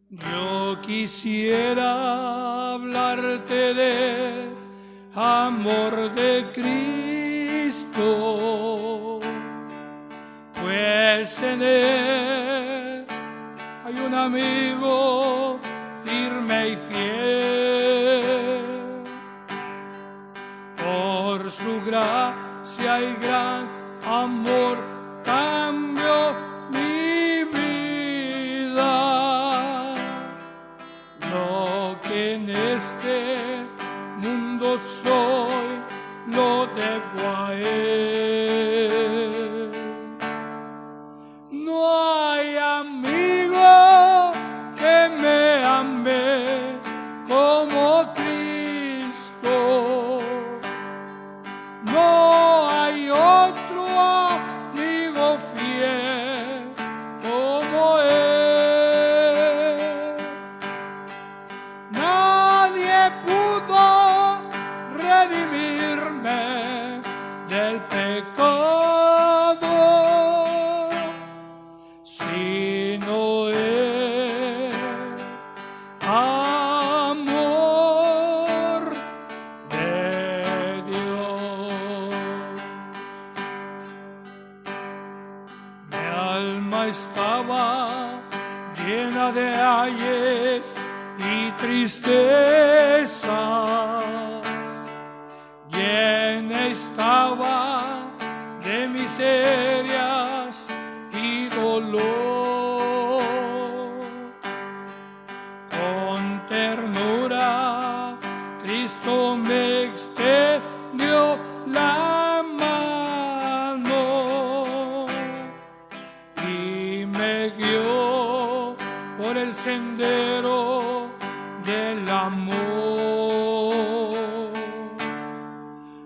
Yo quisiera hablarte de amor de Cristo, pues en Él hay un amigo firme y fiel. Por su gracia y gran amor cambió mi vida. Lo que en este mundo soy, lo debo a Él. No hay amigo que me ame como Cristo. No hay otro amigo fiel como Él. Nadie pudo redimirme del pecado, sino Él. Amor de Dios. Mi alma estaba llena de ayes y tristezas, llena estaba de miserias y dolor. Con ternura Cristo me extendió la mano y me guió por el sendero del amor.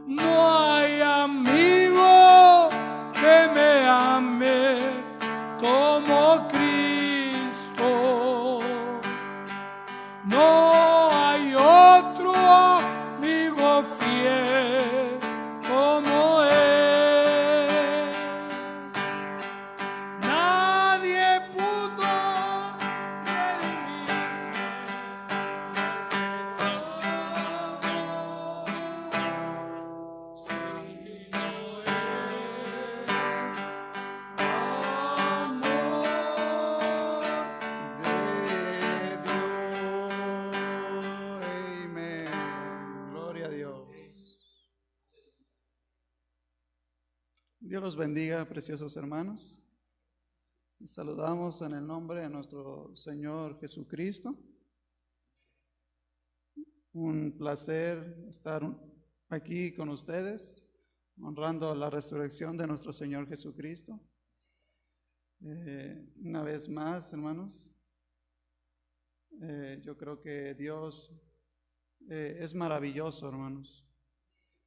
No hay amigo que me ame como Cristo. No hay otro amigo fiel como Él. Nadie pudo redimirme sino Él. Amor de Dios. Amén. Gloria a Dios. Dios los bendiga, preciosos hermanos. Les saludamos en el nombre de nuestro Señor Jesucristo. Un placer estar aquí con ustedes, honrando la resurrección de nuestro Señor Jesucristo. Una vez más, hermanos, yo creo que Dios es maravilloso, hermanos.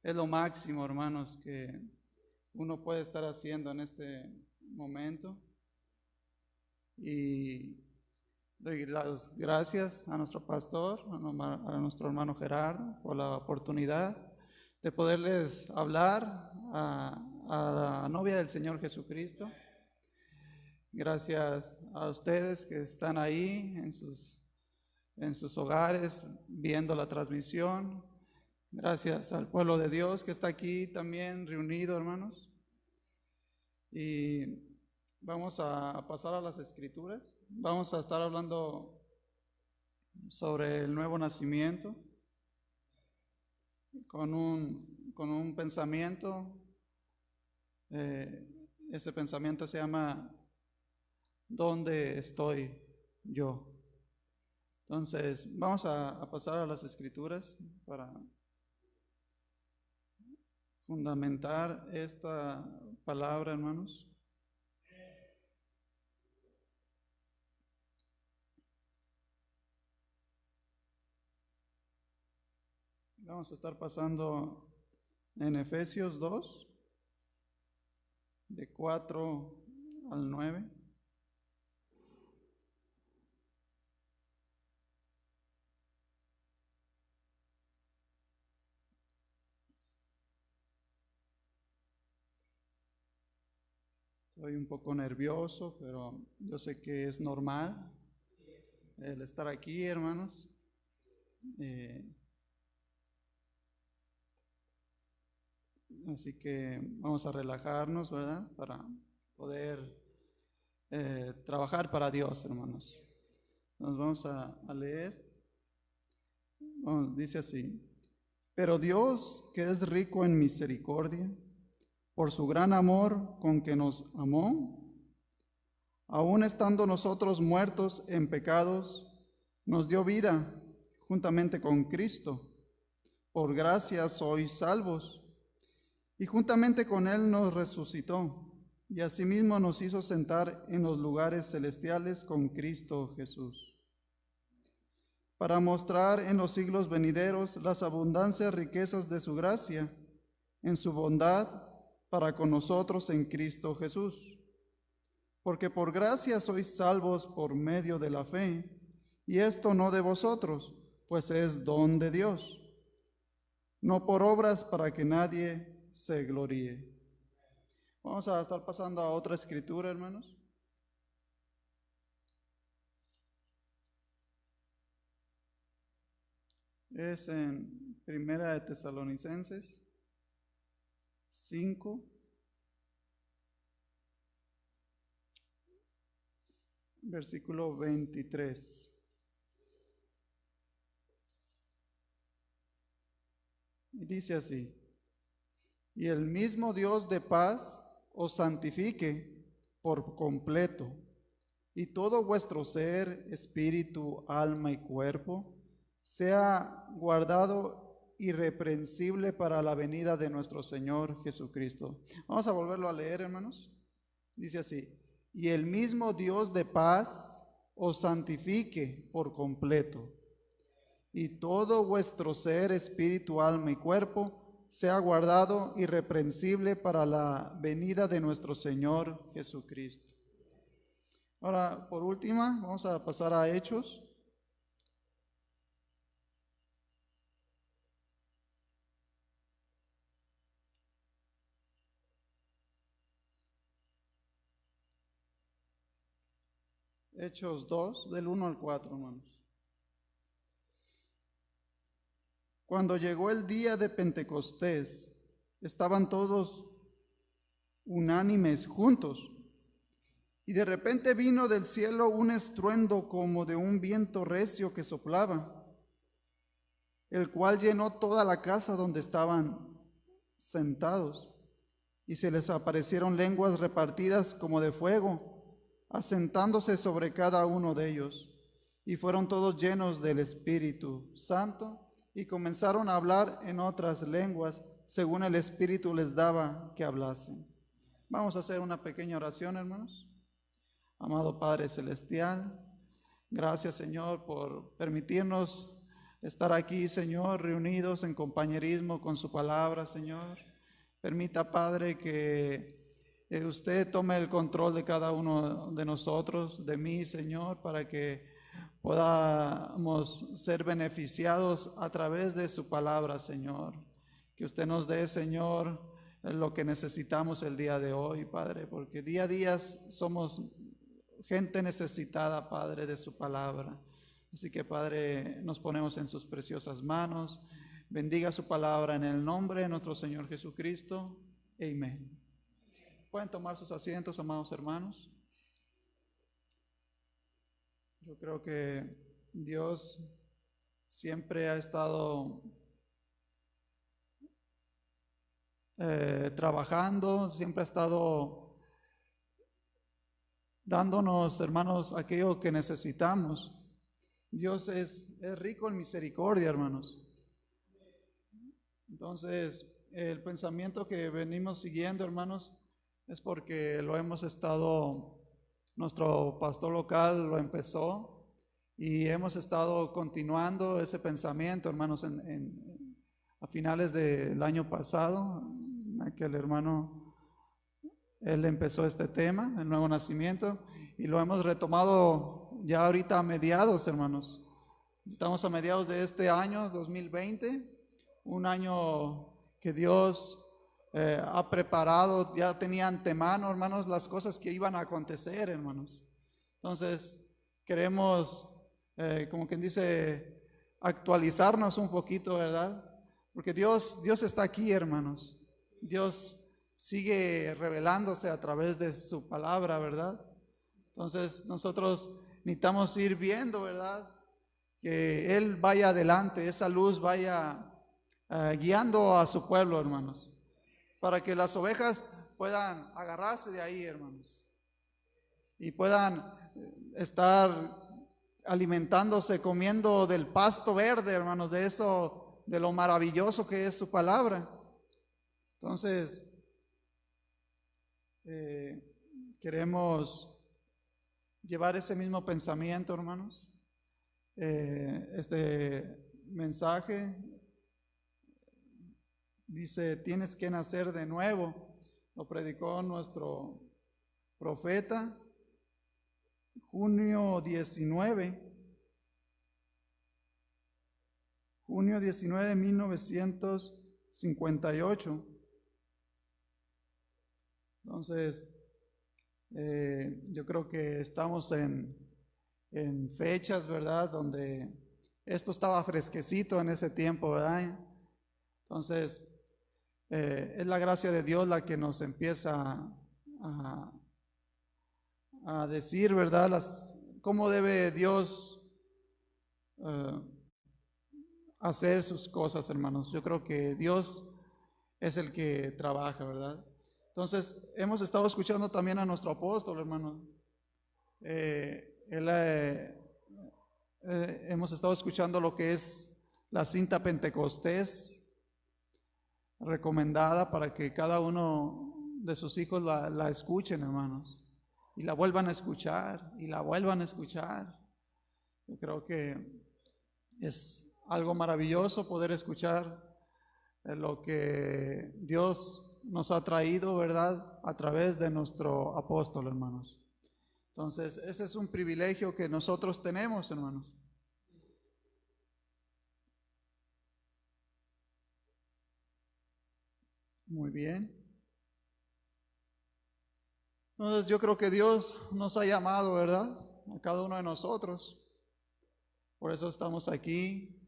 Es lo máximo, hermanos, que uno puede estar haciendo en este momento. Y doy las gracias a nuestro pastor, a nuestro hermano Gerardo, por la oportunidad de poderles hablar a la novia del Señor Jesucristo. Gracias a ustedes que están ahí en sus hogares viendo la transmisión. Gracias al pueblo de Dios que está aquí también reunido, hermanos. Y vamos a pasar a las escrituras. Vamos a estar hablando sobre el nuevo nacimiento con un pensamiento. Ese pensamiento se llama ¿dónde estoy yo? Entonces, vamos a pasar a las escrituras para fundamentar esta palabra, hermanos. Vamos a estar pasando en Efesios 2, de 4 al 9. Estoy un poco nervioso, pero yo sé que es normal. el estar aquí, hermanos. Así que vamos a relajarnos, ¿verdad? Para poder trabajar para Dios, hermanos. Nos vamos a leer. Dice así: pero Dios, que es rico en misericordia, por su gran amor con que nos amó, aun estando nosotros muertos en pecados, nos dio vida juntamente con Cristo. Por gracia sois salvos. Y juntamente con Él nos resucitó, y asimismo nos hizo sentar en los lugares celestiales con Cristo Jesús, para mostrar en los siglos venideros las abundantes riquezas de su gracia, en su bondad para con nosotros en Cristo Jesús. Porque por gracia sois salvos por medio de la fe, y esto no de vosotros, pues es don de Dios, no por obras para que nadie se gloríe. Vamos a estar pasando a otra escritura, hermanos. Es en Primera de Tesalonicenses 5, versículo 23. Y dice así: y el mismo Dios de paz os santifique por completo, y todo vuestro ser, espíritu, alma y cuerpo, sea guardado irreprensible para la venida de nuestro Señor Jesucristo. Vamos a volverlo a leer, hermanos. Dice así: y el mismo Dios de paz os santifique por completo, y todo vuestro ser, espíritu, alma y cuerpo, sea guardado irreprensible para la venida de nuestro Señor Jesucristo. Ahora, por última, vamos a pasar a Hechos. Hechos 2, del 1 al 4, hermanos. Cuando llegó el día de Pentecostés, estaban todos unánimes juntos, y de repente vino del cielo un estruendo como de un viento recio que soplaba, el cual llenó toda la casa donde estaban sentados, y se les aparecieron lenguas repartidas como de fuego, asentándose sobre cada uno de ellos, y fueron todos llenos del Espíritu Santo, y comenzaron a hablar en otras lenguas, según el Espíritu les daba que hablasen. Vamos a hacer una pequeña oración, hermanos. Amado Padre Celestial, gracias, Señor, por permitirnos estar aquí, Señor, reunidos en compañerismo con su palabra, Señor. Permita, Padre, que usted tome el control de cada uno de nosotros, de mí, Señor, para que podamos ser beneficiados a través de su palabra, Señor. Que usted nos dé, Señor, lo que necesitamos el día de hoy, Padre, porque día a día somos gente necesitada, Padre, de su palabra. Así que, Padre, nos ponemos en sus preciosas manos. Bendiga su palabra en el nombre de nuestro Señor Jesucristo. Amén. Pueden tomar sus asientos, amados hermanos. Yo creo que Dios siempre ha estado trabajando, siempre ha estado dándonos, hermanos, aquello que necesitamos. Dios es rico en misericordia, hermanos. Entonces, el pensamiento que venimos siguiendo, hermanos, es porque lo hemos estado, nuestro pastor local lo empezó y hemos estado continuando ese pensamiento, hermanos, a finales del año pasado, aquel hermano, él empezó este tema, el nuevo nacimiento, y lo hemos retomado ya ahorita a mediados, hermanos. Estamos a mediados de este año, 2020, un año que Dios ha preparado, ya tenía antemano, hermanos, las cosas que iban a acontecer, hermanos. Entonces, queremos como quien dice, actualizarnos un poquito, ¿verdad? Porque Dios está aquí, hermanos. Dios sigue revelándose a través de su palabra, ¿verdad? Entonces nosotros necesitamos ir viendo, ¿verdad? Que Él vaya adelante, esa luz vaya guiando a su pueblo, hermanos, para que las ovejas puedan agarrarse de ahí, hermanos, y puedan estar alimentándose, comiendo del pasto verde, hermanos, de eso, de lo maravilloso que es su palabra. Entonces, queremos llevar ese mismo pensamiento, hermanos. Este mensaje dice: tienes que nacer de nuevo. Lo predicó nuestro profeta junio 19 de 1958. Entonces, yo creo que estamos en fechas, ¿verdad?, donde esto estaba fresquecito en ese tiempo, ¿verdad? Entonces, es la gracia de Dios la que nos empieza a decir, ¿verdad?, cómo debe Dios hacer sus cosas, hermanos. Yo creo que Dios es el que trabaja, ¿verdad? Entonces, hemos estado escuchando también a nuestro apóstol, hermano. Hemos estado escuchando lo que es la cinta Pentecostés, recomendada para que cada uno de sus hijos la escuchen, hermanos, y la vuelvan a escuchar, y la vuelvan a escuchar. Yo creo que es algo maravilloso poder escuchar lo que Dios nos ha traído, ¿verdad?, a través de nuestro apóstol, hermanos. Entonces, ese es un privilegio que nosotros tenemos, hermanos. Muy bien. Entonces, yo creo que Dios nos ha llamado, ¿verdad?, a cada uno de nosotros. Por eso estamos aquí,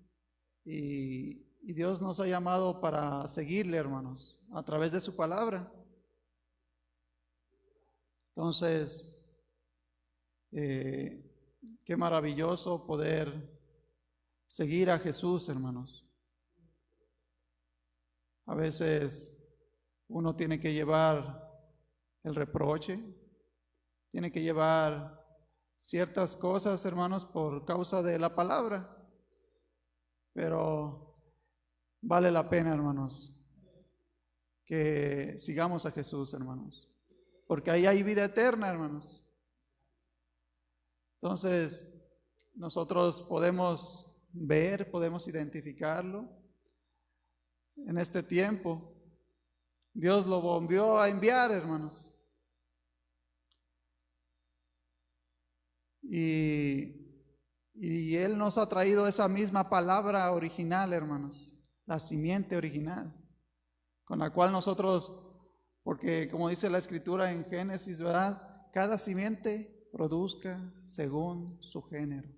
y Dios nos ha llamado para seguirle, hermanos, a través de su palabra. Entonces, qué maravilloso poder seguir a Jesús, hermanos. A veces uno tiene que llevar el reproche, tiene que llevar ciertas cosas, hermanos, por causa de la palabra, pero vale la pena, hermanos, que sigamos a Jesús, hermanos, porque ahí hay vida eterna, hermanos. Entonces, nosotros podemos ver, podemos identificarlo. En este tiempo, Dios lo volvió a enviar, hermanos. Y Él nos ha traído esa misma palabra original, hermanos, la simiente original, con la cual nosotros, porque como dice la Escritura en Génesis, ¿verdad?, cada simiente produzca según su género.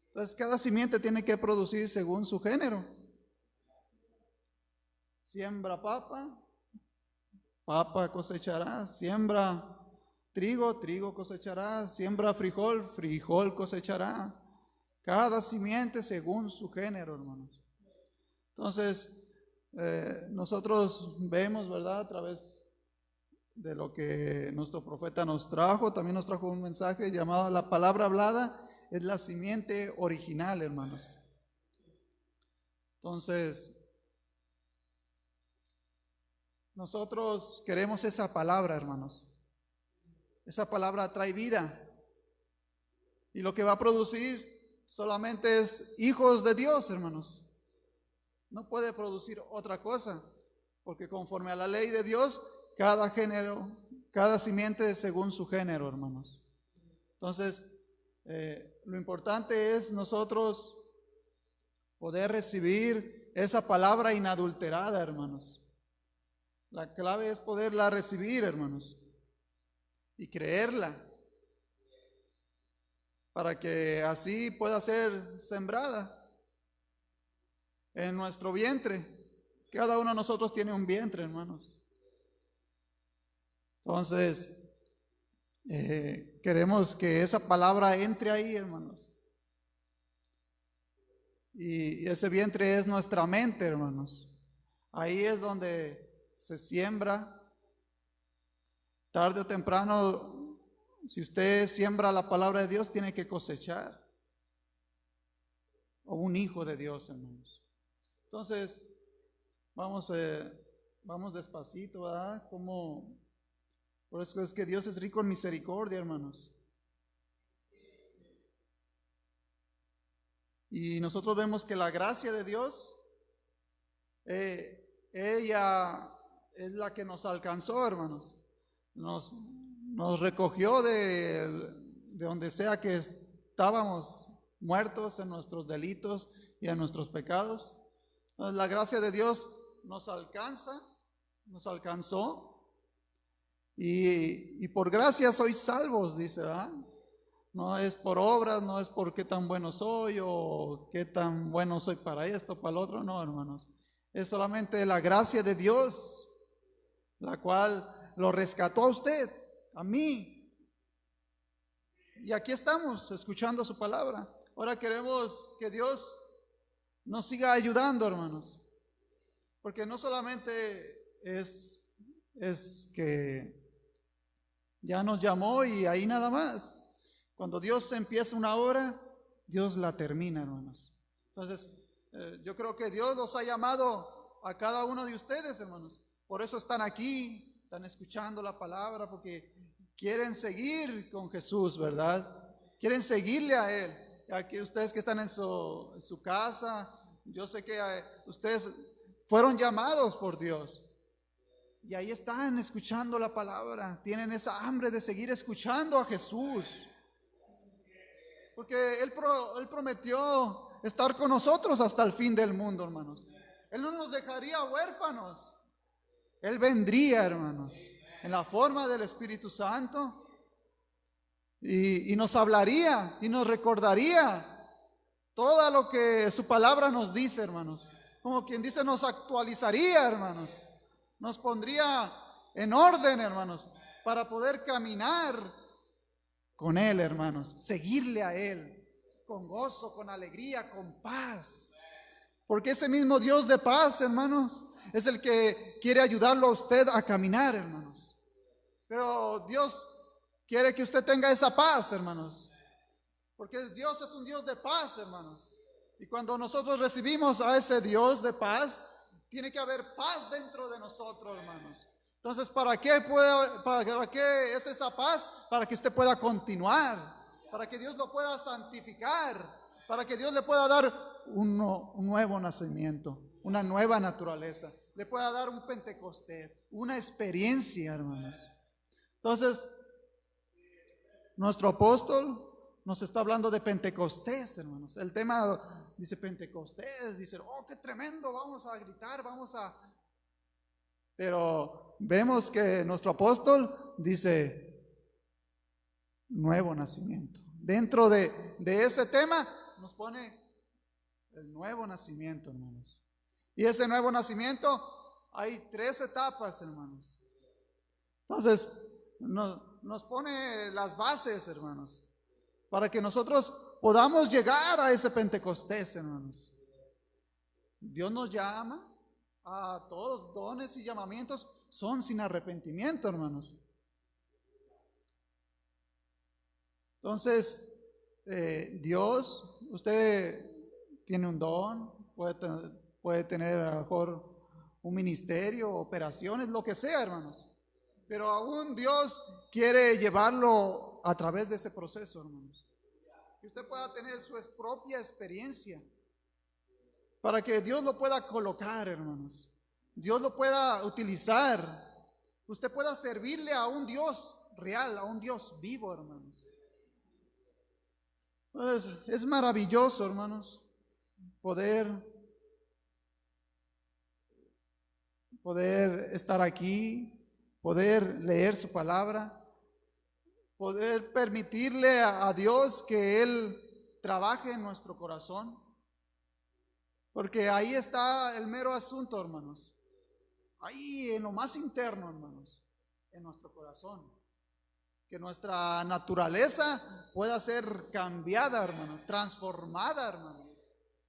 Entonces, cada simiente tiene que producir según su género. Siembra papa, papa cosechará. Siembra trigo, trigo cosechará. Siembra frijol, frijol cosechará. Cada simiente según su género, hermanos. Entonces, nosotros vemos, ¿verdad?, a través de lo que nuestro profeta nos trajo, también nos trajo un mensaje llamado la palabra hablada, es la simiente original, hermanos. Entonces, nosotros queremos esa palabra, hermanos. Esa palabra trae vida, y lo que va a producir solamente es hijos de Dios, hermanos. No puede producir otra cosa, porque conforme a la ley de Dios, cada género, cada simiente según su género, hermanos. Entonces, lo importante es nosotros poder recibir esa palabra inadulterada, hermanos. La clave es poderla recibir, hermanos, y creerla. para que así pueda ser sembrada en nuestro vientre. Cada uno de nosotros tiene un vientre, hermanos. Entonces, queremos que esa palabra entre ahí, hermanos. Y ese vientre es nuestra mente, hermanos. Ahí es donde se siembra. Tarde o temprano, si usted siembra la palabra de Dios, tiene que cosechar. O un hijo de Dios, hermanos. Entonces, vamos despacito, ¿verdad? Por eso es que Dios es rico en misericordia, hermanos. Y nosotros vemos que la gracia de Dios, ella es la que nos alcanzó, hermanos. Nos recogió de donde sea que estábamos muertos en nuestros delitos y en nuestros pecados. Entonces, la gracia de Dios nos alcanzó. Y por gracia sois salvos, dice, ¿verdad? No es por obras, no es por qué tan bueno soy o qué tan bueno soy para esto, para lo otro, no, hermanos. Es solamente la gracia de Dios, la cual lo rescató a usted, a mí. Y aquí estamos, escuchando su palabra. Ahora queremos que Dios nos siga ayudando, hermanos. Porque no solamente es que ya nos llamó y ahí nada más. Cuando Dios empieza una obra, Dios la termina, hermanos. Entonces, yo creo que Dios los ha llamado a cada uno de ustedes, hermanos. Por eso están aquí, están escuchando la palabra, porque quieren seguir con Jesús, ¿verdad? Quieren seguirle a Él. Aquí ustedes que están en su casa, yo sé que ustedes fueron llamados por Dios. Y ahí están escuchando la palabra. Tienen esa hambre de seguir escuchando a Jesús. Porque Él prometió estar con nosotros hasta el fin del mundo, hermanos. Él no nos dejaría huérfanos. Él vendría, hermanos, en la forma del Espíritu Santo. Y nos hablaría y nos recordaría todo lo que su palabra nos dice, hermanos. Como quien dice, nos actualizaría, hermanos. Nos pondría en orden, hermanos, para poder caminar con Él, hermanos. Seguirle a Él con gozo, con alegría, con paz. Porque ese mismo Dios de paz, hermanos, es el que quiere ayudarlo a usted a caminar, hermanos. Pero Dios quiere que usted tenga esa paz, hermanos. Porque Dios es un Dios de paz, hermanos. Y cuando nosotros recibimos a ese Dios de paz, tiene que haber paz dentro de nosotros, hermanos. Entonces, ¿para qué es esa paz? Para que usted pueda continuar, para que Dios lo pueda santificar, para que Dios le pueda dar un nuevo nacimiento, una nueva naturaleza, le pueda dar un Pentecostés, una experiencia, hermanos. Entonces, nuestro apóstol nos está hablando de Pentecostés, hermanos. El tema dice Pentecostés, dice, oh, qué tremendo, vamos a gritar, Pero vemos que nuestro apóstol dice nuevo nacimiento. Dentro de ese tema nos pone el nuevo nacimiento, hermanos. Y ese nuevo nacimiento hay 3 etapas, hermanos. Entonces, nos pone las bases, hermanos, para que nosotros podamos llegar a ese Pentecostés, hermanos. Dios nos llama a todos, dones y llamamientos son sin arrepentimiento, hermanos. Entonces, Dios, usted tiene un don, puede tener a lo mejor un ministerio, operaciones, lo que sea, hermanos. Pero aún Dios quiere llevarlo a través de ese proceso, hermanos. Que usted pueda tener su propia experiencia. Para que Dios lo pueda colocar, hermanos. Dios lo pueda utilizar. Usted pueda servirle a un Dios real, a un Dios vivo, hermanos. Entonces, es maravilloso, hermanos, poder estar aquí, poder leer su palabra, poder permitirle a Dios que Él trabaje en nuestro corazón. Porque ahí está el mero asunto, hermanos. Ahí en lo más interno, hermanos, en nuestro corazón. Que nuestra naturaleza pueda ser cambiada, hermanos, transformada, hermanos.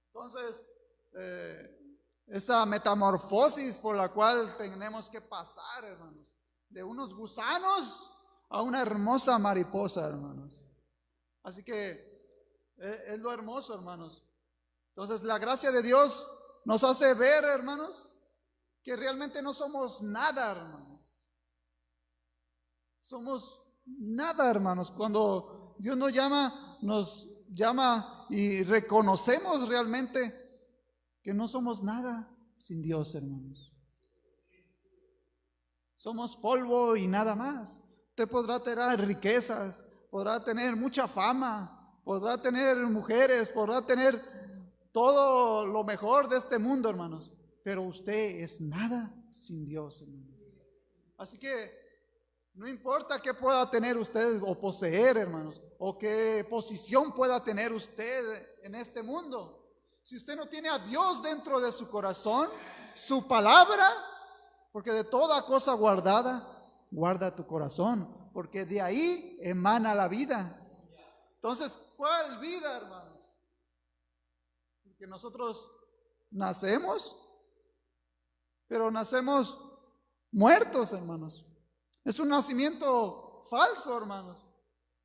Entonces, esa metamorfosis por la cual tenemos que pasar, hermanos, de unos gusanos a una hermosa mariposa, hermanos. Así que es lo hermoso, hermanos. Entonces, la gracia de Dios nos hace ver, hermanos, que realmente no somos nada, hermanos. Somos nada, hermanos. Cuando Dios nos llama y reconocemos realmente que no somos nada sin Dios, hermanos. Somos polvo y nada más. Usted podrá tener riquezas, podrá tener mucha fama, podrá tener mujeres, podrá tener todo lo mejor de este mundo, hermanos. Pero usted es nada sin Dios, hermanos. Así que no importa qué pueda tener usted o poseer, hermanos, o qué posición pueda tener usted en este mundo. Si usted no tiene a Dios dentro de su corazón, su palabra, porque de toda cosa guardada, guarda tu corazón, porque de ahí emana la vida. Entonces, ¿cuál vida, hermanos? Porque nosotros nacemos, pero nacemos muertos, hermanos. Es un nacimiento falso, hermanos.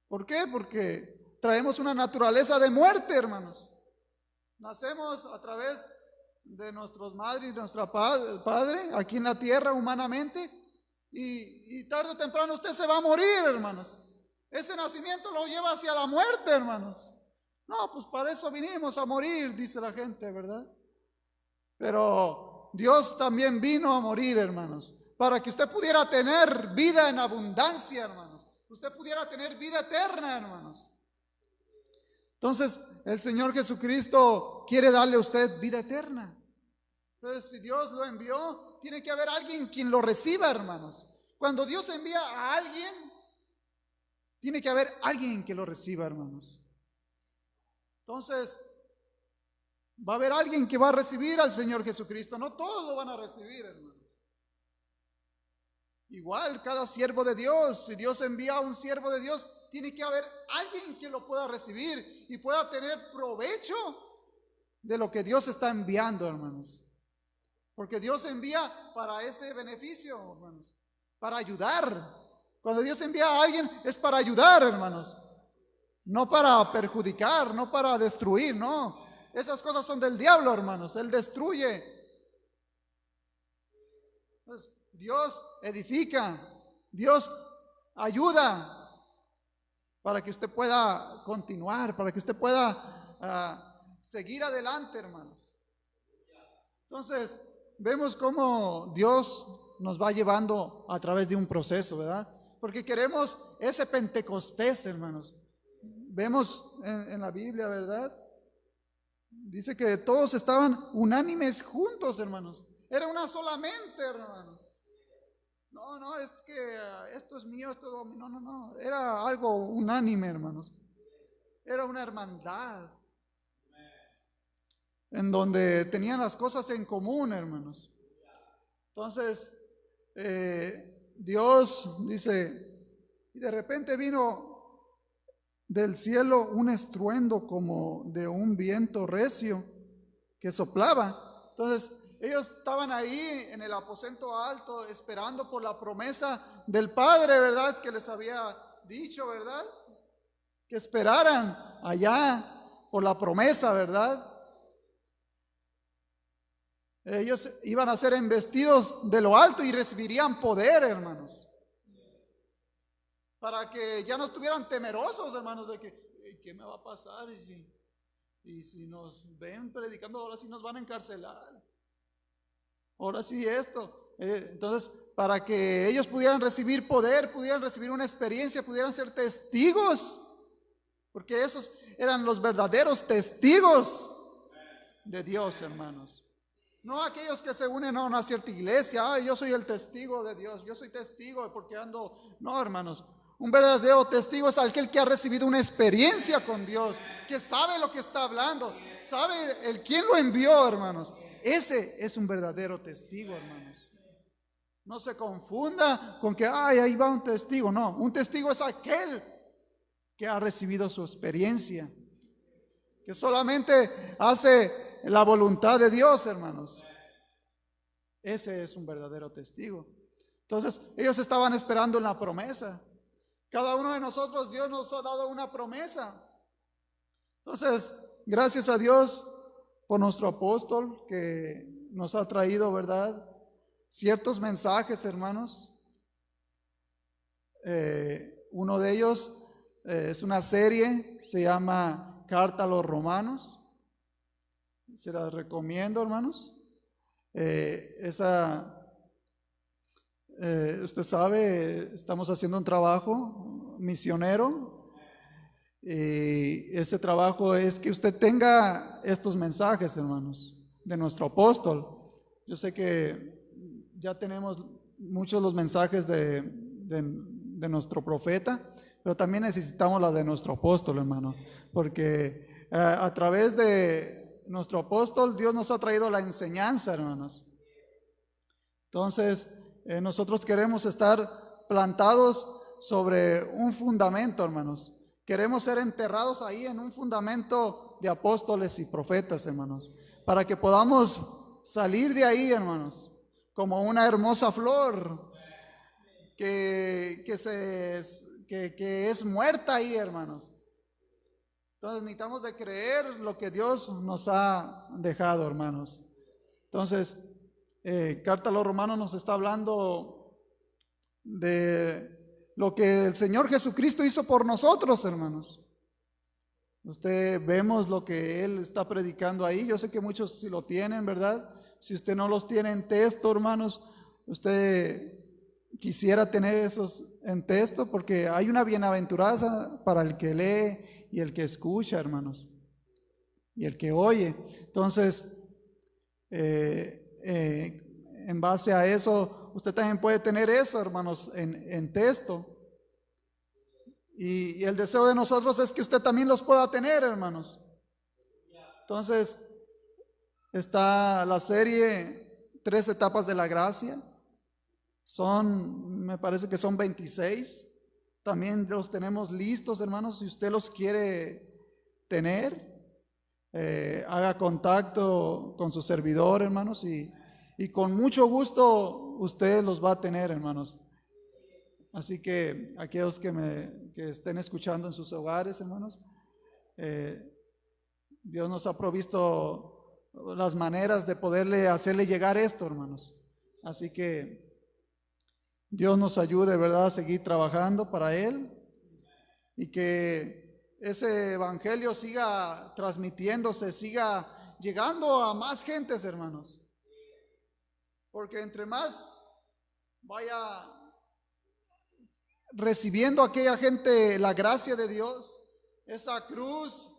¿Por qué? Porque traemos una naturaleza de muerte, hermanos. Nacemos a través de nuestros madres y nuestro padre aquí en la tierra humanamente y tarde o temprano usted se va a morir, hermanos. Ese nacimiento lo lleva hacia la muerte, hermanos. No, pues para eso vinimos a morir, dice la gente, ¿verdad? Pero Dios también vino a morir, hermanos, para que usted pudiera tener vida en abundancia, hermanos. Usted pudiera tener vida eterna, hermanos. Entonces, el Señor Jesucristo quiere darle a usted vida eterna. Entonces, si Dios lo envió, tiene que haber alguien quien lo reciba, hermanos. Cuando Dios envía a alguien, tiene que haber alguien que lo reciba, hermanos. Entonces, va a haber alguien que va a recibir al Señor Jesucristo. No todos lo van a recibir, hermanos. Igual, cada siervo de Dios, si Dios envía a un siervo de Dios, tiene que haber alguien que lo pueda recibir y pueda tener provecho de lo que Dios está enviando, hermanos. Porque Dios envía para ese beneficio, hermanos, para ayudar. Cuando Dios envía a alguien es para ayudar, hermanos. No para perjudicar, no para destruir, no. Esas cosas son del diablo, hermanos. Él destruye. Entonces, Dios edifica, Dios ayuda para que usted pueda continuar, para que usted pueda seguir adelante, hermanos. Entonces, vemos cómo Dios nos va llevando a través de un proceso, ¿verdad? Porque queremos ese Pentecostés, hermanos. Vemos en la Biblia, ¿verdad? Dice que todos estaban unánimes juntos, hermanos. Era una sola mente, hermanos. No, es que esto es mío, esto es mío. No. Era algo unánime, hermanos. Era una hermandad. En donde tenían las cosas en común, hermanos. Entonces, Dios dice, y de repente vino del cielo un estruendo como de un viento recio que soplaba. Entonces, ellos estaban ahí en el aposento alto esperando por la promesa del Padre, ¿verdad? Que les había dicho, ¿verdad? Que esperaran allá por la promesa, ¿verdad? Ellos iban a ser embestidos de lo alto y recibirían poder, hermanos. Para que ya no estuvieran temerosos, hermanos, de que ¿qué me va a pasar? Y si nos ven predicando, ahora sí nos van a encarcelar. Ahora sí esto. Entonces, para que ellos pudieran recibir poder, pudieran recibir una experiencia, pudieran ser testigos. Porque esos eran los verdaderos testigos de Dios, hermanos. No aquellos que se unen a una cierta iglesia. Yo soy el testigo de Dios, yo soy testigo porque ando. No, hermanos. Un verdadero testigo es aquel que ha recibido una experiencia con Dios, que sabe lo que está hablando, sabe el quién lo envió, hermanos. Ese es un verdadero testigo, hermanos. No se confunda con que, ay, ahí va un testigo. No, un testigo es aquel que ha recibido su experiencia, que solamente hace la voluntad de Dios, hermanos. Ese es un verdadero testigo. Entonces, ellos estaban esperando en la promesa. Cada uno de nosotros, Dios nos ha dado una promesa. Entonces, gracias a Dios por nuestro apóstol que nos ha traído, ¿verdad?, ciertos mensajes, hermanos. Uno de ellos es una serie, se llama Carta a los Romanos. Se la recomiendo, hermanos. Usted sabe, estamos haciendo un trabajo misionero y ese trabajo es que usted tenga estos mensajes, hermanos, de nuestro apóstol. Yo sé que ya tenemos muchos los mensajes de nuestro profeta, pero también necesitamos la de nuestro apóstol, hermano, porque a través de nuestro apóstol Dios nos ha traído la enseñanza, hermanos. Entonces, nosotros queremos estar plantados sobre un fundamento, hermanos. Queremos ser enterrados ahí en un fundamento de apóstoles y profetas, hermanos, para que podamos salir de ahí, hermanos, como una hermosa flor que es muerta ahí, hermanos. Entonces necesitamos de creer lo que Dios nos ha dejado, hermanos. Entonces, Carta a los Romanos nos está hablando de lo que el Señor Jesucristo hizo por nosotros, hermanos. Usted vemos lo que Él está predicando ahí. Yo sé que muchos sí lo tienen, ¿verdad? Si usted no los tiene en texto, hermanos, usted quisiera tener esos en texto, porque hay una bienaventuranza para el que lee y el que escucha, hermanos, y el que oye. Entonces, en base a eso, usted también puede tener eso, hermanos, en texto. Y el deseo de nosotros es que usted también los pueda tener, hermanos. Entonces, está la serie 3 etapas de la gracia. Me parece que son 26. También los tenemos listos, hermanos. Si usted los quiere tener, haga contacto con su servidor, hermanos, y con mucho gusto usted los va a tener, hermanos. Así que aquellos que estén escuchando en sus hogares, hermanos, Dios nos ha provisto las maneras de hacerle llegar esto, hermanos. Así que Dios nos ayude, ¿verdad?, a seguir trabajando para Él y que ese evangelio siga transmitiéndose, siga llegando a más gentes, hermanos. Porque entre más vaya recibiendo aquella gente la gracia de Dios, esa cruz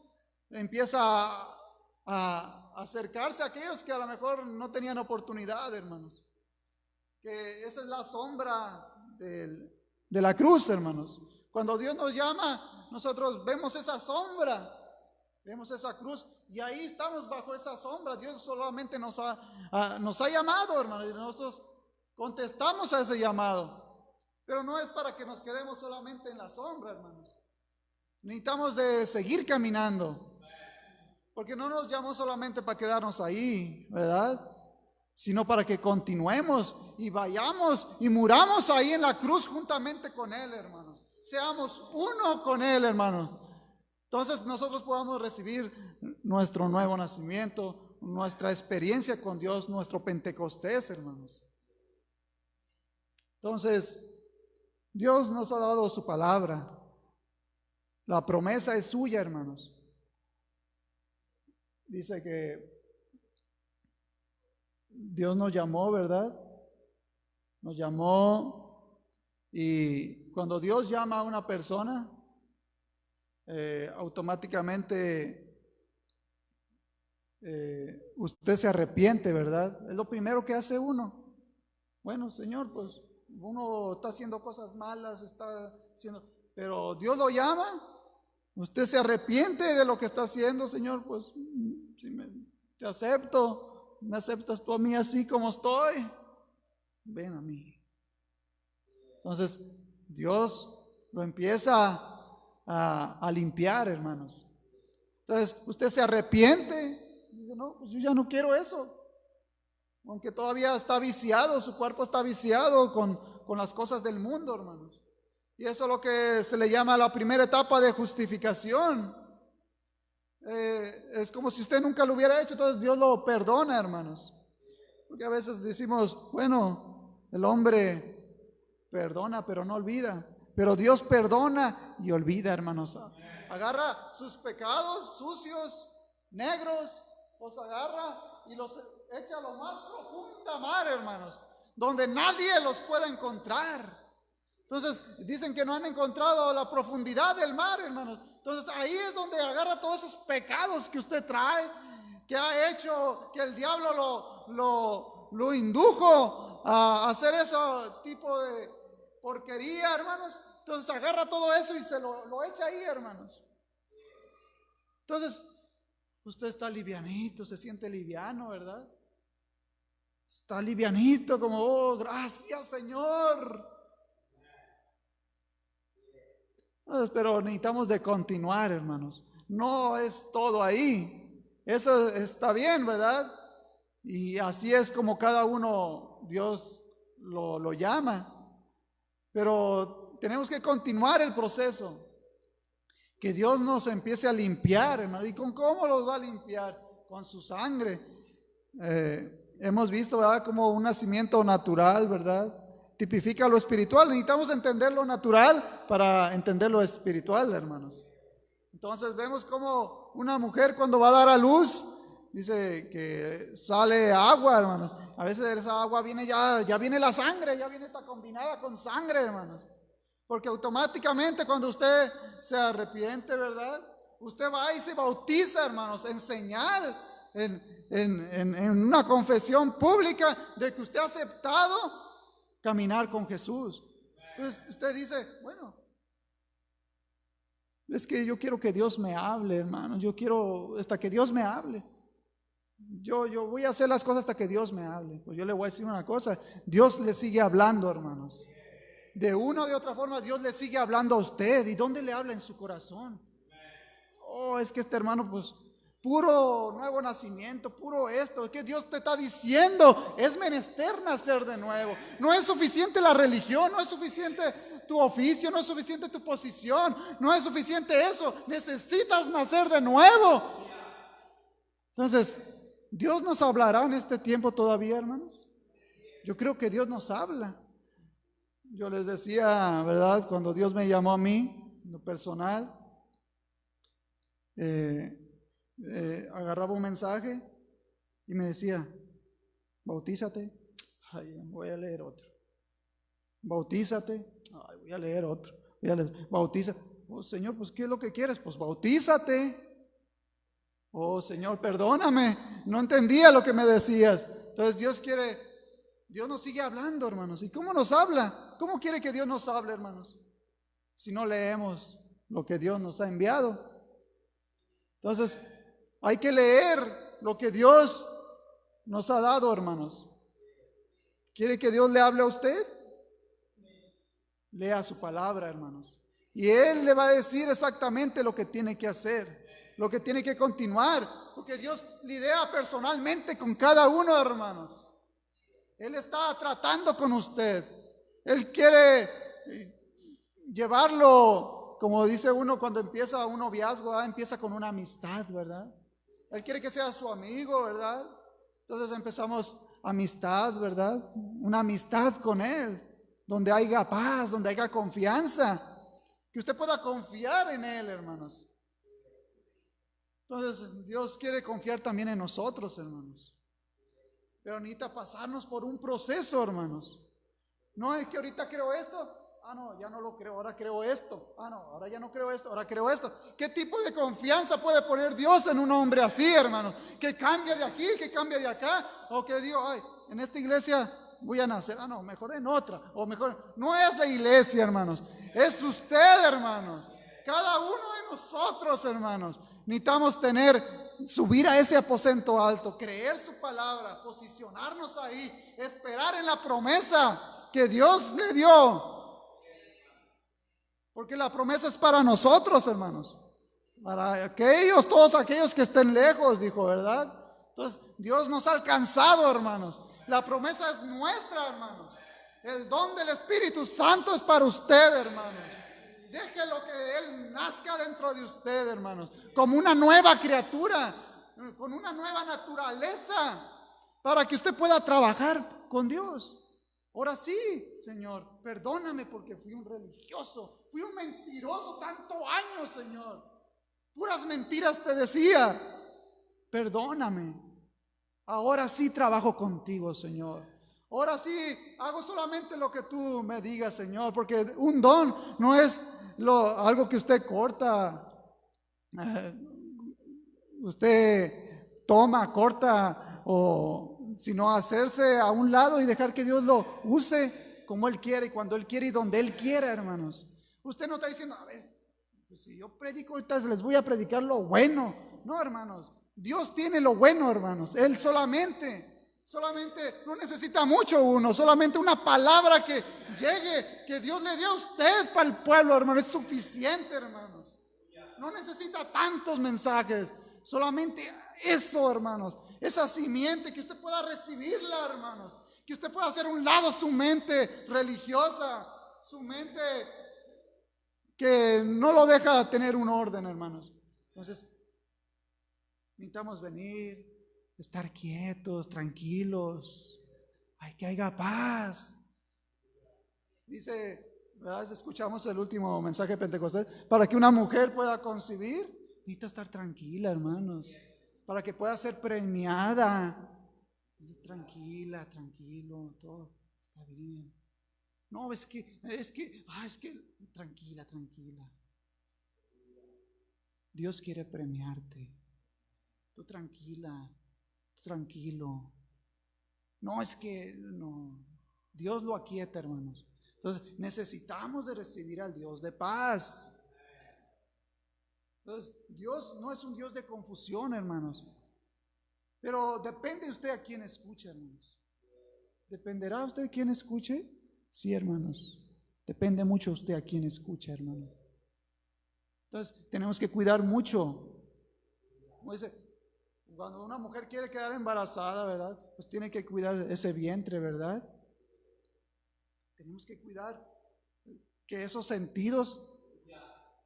empieza a acercarse a aquellos que a lo mejor no tenían oportunidad, hermanos. Que esa es la sombra de la cruz, hermanos. Cuando Dios nos llama, nosotros vemos esa sombra, vemos esa cruz y ahí estamos bajo esa sombra. Dios solamente nos ha llamado, hermanos, y nosotros contestamos a ese llamado. Pero no es para que nos quedemos solamente en la sombra, hermanos. Necesitamos de seguir caminando, porque no nos llamó solamente para quedarnos ahí, ¿verdad?, sino para que continuemos y vayamos y muramos ahí en la cruz juntamente con Él, hermanos. Seamos uno con Él, hermanos. Entonces nosotros podamos recibir nuestro nuevo nacimiento, nuestra experiencia con Dios, nuestro Pentecostés, hermanos. Entonces, Dios nos ha dado su palabra. La promesa es suya, hermanos. Dice que Dios nos llamó, ¿verdad? Nos llamó, y cuando Dios llama a una persona, automáticamente usted se arrepiente, ¿verdad? Es lo primero que hace uno. Bueno, Señor, pues uno está haciendo cosas malas, pero Dios lo llama, usted se arrepiente de lo que está haciendo. Señor, pues te acepto, me aceptas tú a mí así como estoy, ven a mí. Entonces Dios lo empieza a limpiar, hermanos. Entonces usted se arrepiente, dice, no, pues yo ya no quiero eso. Aunque todavía está viciado, su cuerpo está viciado con las cosas del mundo, hermanos. Y eso es lo que se le llama la primera etapa de justificación. Es como si usted nunca lo hubiera hecho, entonces Dios lo perdona, hermanos. Porque a veces decimos, bueno, el hombre perdona pero no olvida. Pero Dios perdona y olvida, hermanos. Agarra sus pecados sucios, negros, los agarra y los echa a lo más profunda mar, hermanos, donde nadie los pueda encontrar. Entonces dicen que no han encontrado la profundidad del mar, hermanos. Entonces ahí es donde agarra todos esos pecados que usted trae, que ha hecho, que el diablo lo indujo a hacer ese tipo de porquería, hermanos. Entonces agarra todo eso y se lo echa ahí, hermanos. Entonces usted está livianito, se siente liviano, ¿verdad? Está livianito, como, oh, gracias, Señor. Pero necesitamos de continuar, hermanos. No es todo ahí. Eso está bien, ¿verdad? Y así es como cada uno, Dios lo llama. Pero tenemos que continuar el proceso. Que Dios nos empiece a limpiar, hermano. ¿Y con cómo los va a limpiar? Con su sangre. Hemos visto, ¿verdad?, como un nacimiento natural, ¿verdad? Tipifica lo espiritual. Necesitamos entender lo natural para entender lo espiritual, hermanos. Entonces vemos como una mujer cuando va a dar a luz, dice que sale agua, hermanos. A veces esa agua viene ya viene la sangre, ya viene está combinada con sangre, hermanos. Porque automáticamente cuando usted se arrepiente, ¿verdad?, usted va y se bautiza, hermanos, en señal, en una confesión pública de que usted ha aceptado caminar con Jesús. Entonces usted dice, bueno, es que yo quiero que Dios me hable, hermano. Yo quiero hasta que Dios me hable. Yo voy a hacer las cosas hasta que Dios me hable. Pues yo le voy a decir una cosa, Dios le sigue hablando, hermanos. De una o de otra forma Dios le sigue hablando a usted. ¿Y dónde le habla? En su corazón. Oh, es que este hermano, pues, puro nuevo nacimiento, puro esto. Es que Dios te está diciendo, es menester nacer de nuevo. No es suficiente la religión, no es suficiente tu oficio, no es suficiente tu posición, no es suficiente eso. Necesitas nacer de nuevo. Entonces, ¿Dios nos hablará en este tiempo todavía, hermanos? Yo creo que Dios nos habla. Yo les decía, ¿verdad? Cuando Dios me llamó a mí, en lo personal, agarraba un mensaje y me decía, bautízate. Ay, voy a leer otro. Bautízate. Ay, voy a leer otro. Bautízate. Oh, Señor, pues ¿qué es lo que quieres? Pues bautízate. Oh, Señor, perdóname. No entendía lo que me decías. Entonces Dios nos sigue hablando, hermanos. ¿Y cómo nos habla? ¿Cómo quiere que Dios nos hable, hermanos? Si no leemos lo que Dios nos ha enviado. Entonces, hay que leer lo que Dios nos ha dado, hermanos. ¿Quiere que Dios le hable a usted? Lea su palabra, hermanos. Y Él le va a decir exactamente lo que tiene que hacer, lo que tiene que continuar, porque Dios lidia personalmente con cada uno, hermanos. Él está tratando con usted. Él quiere llevarlo, como dice uno cuando empieza un noviazgo, empieza con una amistad, ¿verdad? Él quiere que sea su amigo, ¿verdad? Entonces empezamos amistad, ¿verdad? Una amistad con Él, donde haya paz, donde haya confianza, que usted pueda confiar en Él, hermanos. Entonces Dios quiere confiar también en nosotros, hermanos. Pero necesita pasarnos por un proceso, hermanos. No es que ahorita creo esto, no, ya no lo creo, ahora creo esto. No, ahora ya no creo esto, ahora creo esto. ¿Qué tipo de confianza puede poner Dios en un hombre así, hermanos? Que cambia de aquí, que cambia de acá, o que digo, ay, en esta iglesia voy a nacer, no, mejor en otra, o mejor, no es la iglesia, hermanos, es usted, hermanos. Cada uno de nosotros, hermanos, necesitamos subir a ese aposento alto, creer su palabra, posicionarnos ahí, esperar en la promesa que Dios le dio. Porque la promesa es para nosotros, hermanos. Para aquellos, todos aquellos que estén lejos, dijo, ¿verdad? Entonces, Dios nos ha alcanzado, hermanos. La promesa es nuestra, hermanos. El don del Espíritu Santo es para usted, hermanos. Déjelo que Él nazca dentro de usted, hermanos, como una nueva criatura, con una nueva naturaleza, para que usted pueda trabajar con Dios. Ahora sí, Señor, perdóname porque fui un religioso, fui un mentiroso tantos años, Señor. Puras mentiras te decía. Perdóname. Ahora sí trabajo contigo, Señor. Ahora sí hago solamente lo que tú me digas, Señor, porque un don no es algo que usted corta, usted toma, corta, o sino hacerse a un lado y dejar que Dios lo use como Él quiere y cuando Él quiere y donde Él quiera, hermanos. Usted no está diciendo, a ver, pues si yo predico ahorita les voy a predicar lo bueno. No, hermanos, Dios tiene lo bueno, hermanos. Él solamente no necesita mucho uno, solamente una palabra que llegue, que Dios le dio a usted para el pueblo, hermano, es suficiente, hermanos. No necesita tantos mensajes, solamente eso, hermanos, esa simiente, que usted pueda recibirla, hermanos, que usted pueda hacer a un lado su mente religiosa, su mente que no lo deja tener un orden, hermanos. Entonces, necesitamos venir, estar quietos, tranquilos, hay que haya paz. Dice, ¿verdad? Escuchamos el último mensaje de Pentecostés, para que una mujer pueda concebir, necesita estar tranquila, hermanos, para que pueda ser premiada. Tranquila, tranquilo, todo está bien. No, es que, tranquila. Dios quiere premiarte. Tú tranquila, tranquilo. No, Dios lo aquieta, hermanos. Entonces, necesitamos de recibir al Dios de paz. Entonces, Dios no es un Dios de confusión, hermanos. Pero depende usted a quién escuche, hermanos. ¿Dependerá usted a quién escuche? Sí, hermanos. Depende mucho usted a quién escucha, hermano. Entonces, tenemos que cuidar mucho. Como dice, cuando una mujer quiere quedar embarazada, ¿verdad? Pues tiene que cuidar ese vientre, ¿verdad? Tenemos que cuidar que esos sentidos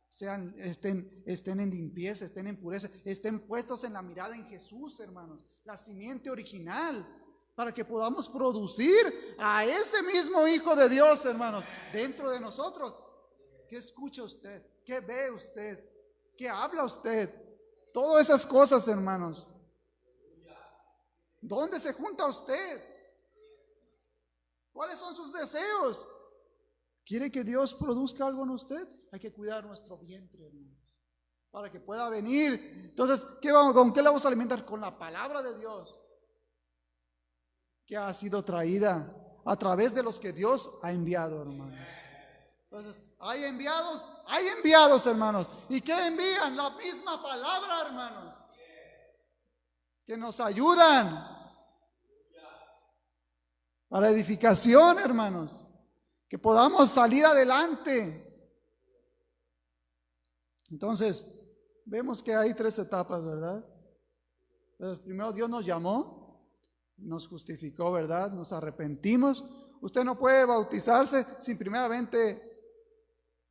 estén en limpieza, estén en pureza, estén puestos en la mirada en Jesús, hermanos, la simiente original, para que podamos producir a ese mismo Hijo de Dios, hermanos, dentro de nosotros. ¿Qué escucha usted? ¿Qué ve usted? ¿Qué habla usted? Todas esas cosas, hermanos. ¿Dónde se junta usted? ¿Cuáles son sus deseos? ¿Quiere que Dios produzca algo en usted? Hay que cuidar nuestro vientre, hermanos, para que pueda venir. Entonces, ¿con qué le vamos a alimentar? Con la palabra de Dios, que ha sido traída a través de los que Dios ha enviado, hermanos. Entonces, hay enviados, hermanos. ¿Y qué envían? La misma palabra, hermanos, que nos ayudan para edificación, hermanos, que podamos salir adelante. Entonces, vemos que hay 3 etapas, ¿verdad? Entonces, primero Dios nos llamó, nos justificó, ¿verdad? Nos arrepentimos. Usted no puede bautizarse sin primeramente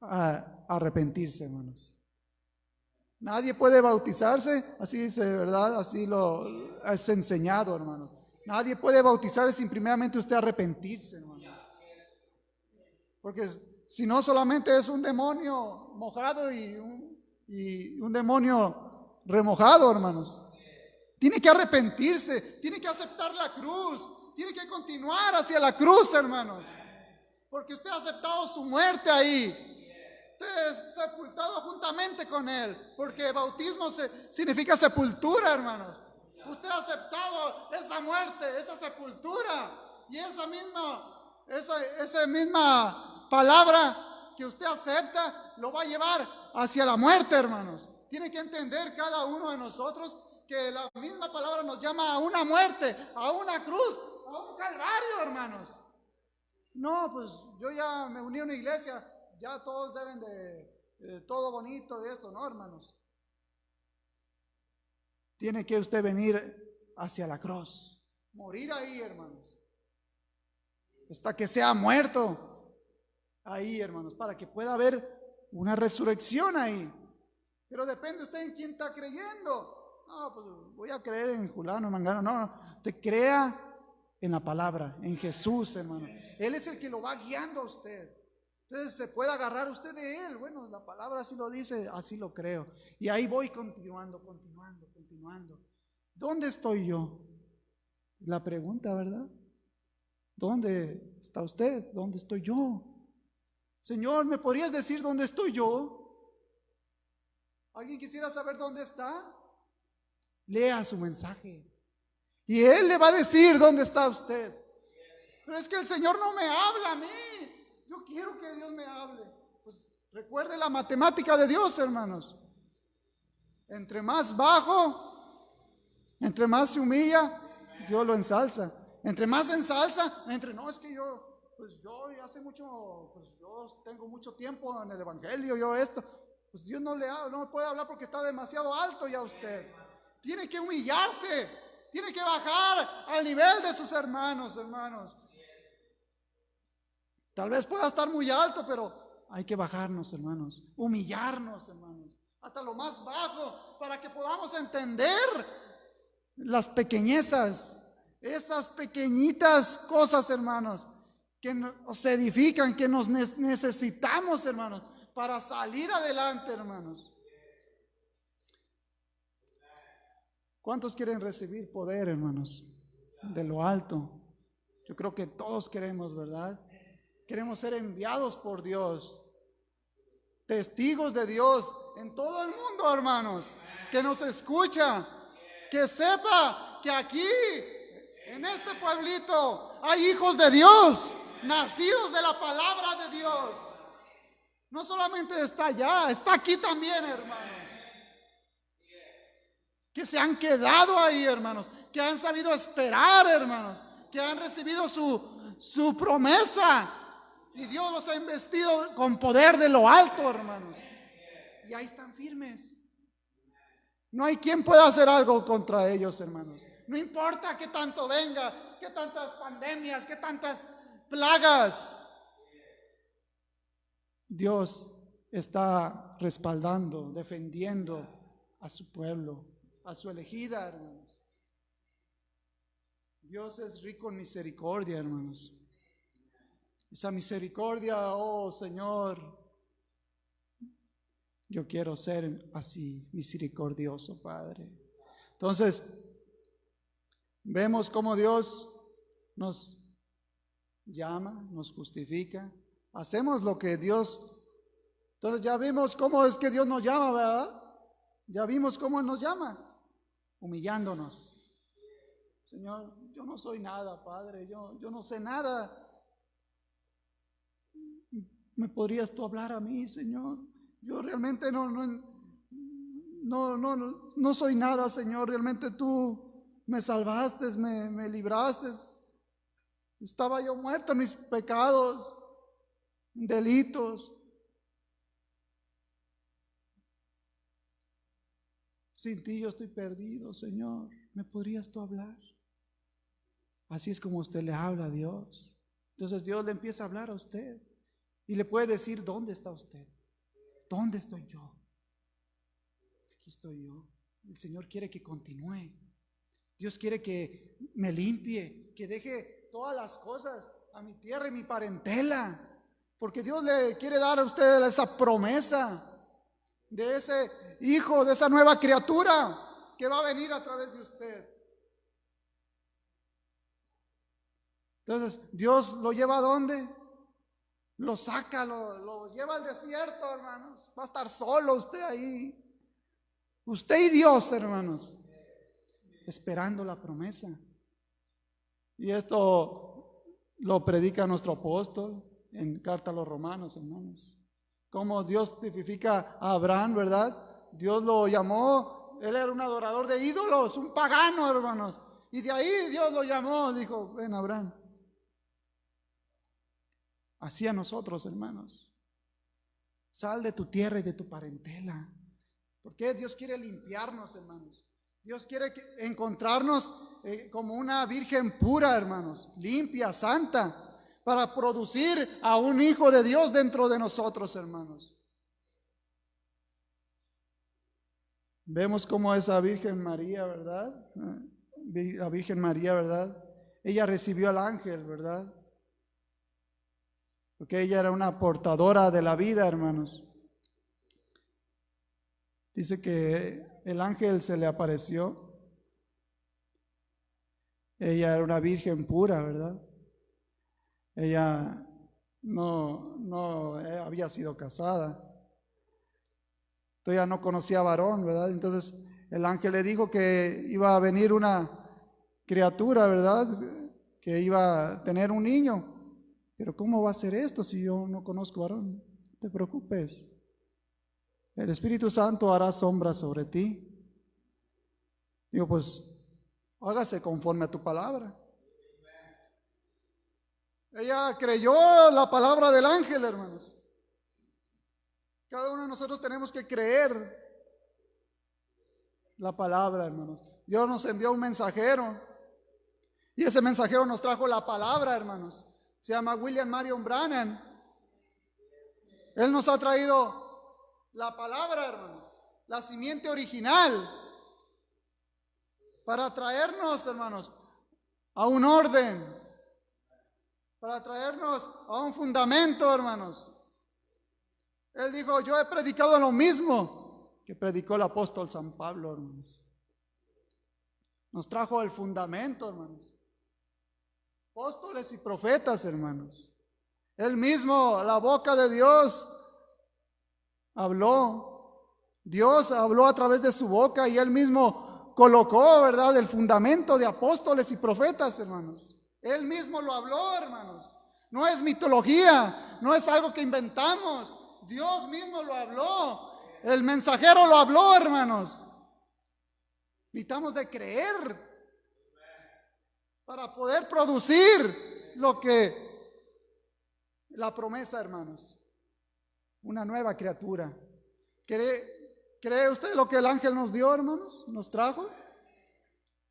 arrepentirse, hermanos. Nadie puede bautizarse, así dice, ¿verdad? Así lo es enseñado, hermanos. Nadie puede bautizarse sin primeramente usted arrepentirse, hermanos. Porque si no, solamente es un demonio mojado y un demonio remojado, hermanos. Tiene que arrepentirse, tiene que aceptar la cruz, tiene que continuar hacia la cruz, hermanos. Porque usted ha aceptado su muerte ahí. Usted es sepultado juntamente con Él, porque bautismo significa sepultura, hermanos. Usted ha aceptado esa muerte, esa sepultura. Y esa misma palabra que usted acepta lo va a llevar hacia la muerte, hermanos. Tiene que entender cada uno de nosotros que la misma palabra nos llama a una muerte, a una cruz, a un calvario, hermanos. No, pues yo ya me uní a una iglesia, ya todos deben de todo bonito y esto, no, hermanos. Tiene que usted venir hacia la cruz, morir ahí, hermanos, hasta que sea muerto ahí, hermanos, para que pueda haber una resurrección ahí. Pero depende usted en quién está creyendo. No, pues voy a creer en Julano, Mangano. No, usted crea en la palabra, en Jesús, hermano. Él es el que lo va guiando a usted. Entonces se puede agarrar usted de Él. Bueno, la palabra así lo dice, así lo creo. Y ahí voy continuando. ¿Dónde estoy yo? La pregunta, ¿verdad? ¿Dónde está usted? ¿Dónde estoy yo? Señor, ¿me podrías decir dónde estoy yo? ¿Alguien quisiera saber dónde está? Lea su mensaje y Él le va a decir dónde está usted. Pero es que el Señor no me habla a mí. Yo quiero que Dios me hable. Pues recuerde la matemática de Dios, hermanos. Entre más bajo, entre más se humilla, Dios lo ensalza. Entre más ensalza, no, es que yo hace mucho, pues yo tengo mucho tiempo en el evangelio, yo esto. Pues Dios no me puede hablar porque está demasiado alto ya usted. Tiene que humillarse, tiene que bajar al nivel de sus hermanos. Tal vez pueda estar muy alto, pero hay que bajarnos, hermanos, humillarnos, hermanos, hasta lo más bajo, para que podamos entender las pequeñezas, esas pequeñitas cosas, hermanos, que nos edifican, que nos necesitamos, hermanos, para salir adelante, hermanos. ¿Cuántos quieren recibir poder, hermanos, de lo alto? Yo creo que todos queremos, ¿verdad? Queremos ser enviados por Dios, testigos de Dios en todo el mundo, hermanos, que nos escucha, que sepa que aquí, en este pueblito, hay hijos de Dios, nacidos de la palabra de Dios. No solamente está allá, está aquí también, hermanos. Que se han quedado ahí, hermanos, que han sabido esperar, hermanos, que han recibido su promesa y Dios los ha investido con poder de lo alto, hermanos, y ahí están firmes. No hay quien pueda hacer algo contra ellos, hermanos. No importa que tanto venga, que tantas pandemias, que tantas plagas, Dios está respaldando, defendiendo a su pueblo, a su elegida, hermanos. Dios es rico en misericordia, hermanos. Esa misericordia, oh Señor, yo quiero ser así misericordioso, Padre. Entonces, vemos cómo Dios nos llama, nos justifica. Hacemos lo que Dios. Entonces ya vimos cómo es que Dios nos llama, ¿verdad? Ya vimos cómo Él nos llama, humillándonos. Señor, yo no soy nada, Padre, yo no sé nada. ¿Me podrías tú hablar a mí, Señor? Yo realmente no soy nada, Señor. Realmente tú me salvaste, me libraste. Estaba yo muerto en mis pecados, delitos. Sin ti yo estoy perdido, Señor. ¿Me podrías tú hablar? Así es como usted le habla a Dios. Entonces Dios le empieza a hablar a usted y le puede decir: ¿dónde está usted? ¿Dónde estoy yo? Aquí estoy yo. El Señor quiere que continúe. Dios quiere que me limpie, que deje todas las cosas, a mi tierra y mi parentela, porque Dios le quiere dar a usted esa promesa de ese hijo, de esa nueva criatura que va a venir a través de usted. Entonces Dios lo lleva ¿a dónde? Lo saca, lo lleva al desierto, hermanos. Va a estar solo usted ahí, usted y Dios, hermanos, esperando la promesa. Y esto lo predica nuestro apóstol en carta a los romanos, hermanos. Cómo Dios tipifica a Abraham, ¿verdad? Dios lo llamó, él era un adorador de ídolos, un pagano, hermanos. Y de ahí Dios lo llamó, dijo, ven Abraham. Así a nosotros, hermanos. Sal de tu tierra y de tu parentela. Porque Dios quiere limpiarnos, hermanos. Dios quiere encontrarnos como una virgen pura, hermanos, limpia, santa, para producir a un hijo de Dios dentro de nosotros, hermanos. Vemos como esa Virgen María, ¿verdad? La Virgen María, ¿verdad? Ella recibió al ángel, ¿verdad? Porque ella era una portadora de la vida, hermanos. Dice que el ángel se le apareció. Ella era una virgen pura, ¿verdad? Ella no había sido casada. Todavía no conocía varón, ¿verdad? Entonces el ángel le dijo que iba a venir una criatura, ¿verdad? Que iba a tener un niño. Pero ¿cómo va a ser esto si yo no conozco varón? No te preocupes. El Espíritu Santo hará sombra sobre ti. Digo, pues, hágase conforme a tu palabra. Ella creyó la palabra del ángel, hermanos. Cada uno de nosotros tenemos que creer la palabra, hermanos. Dios nos envió un mensajero y ese mensajero nos trajo la palabra, hermanos. Se llama William Marion Branham. Él nos ha traído la palabra, hermanos, la simiente original, para traernos, hermanos, a un orden, para traernos a un fundamento, hermanos. Él dijo, yo he predicado lo mismo que predicó el apóstol San Pablo, hermanos. Nos trajo el fundamento, hermanos. Apóstoles y profetas, hermanos. Él mismo, la boca de Dios, habló. Dios habló a través de su boca y Él mismo colocó, ¿verdad?, el fundamento de apóstoles y profetas, hermanos. Él mismo lo habló, hermanos. No es mitología, no es algo que inventamos. Dios mismo lo habló. El mensajero lo habló, hermanos. Necesitamos de creer para poder producir lo que la promesa, hermanos. Una nueva criatura. ¿Cree usted lo que el ángel nos dio, hermanos? ¿Nos trajo?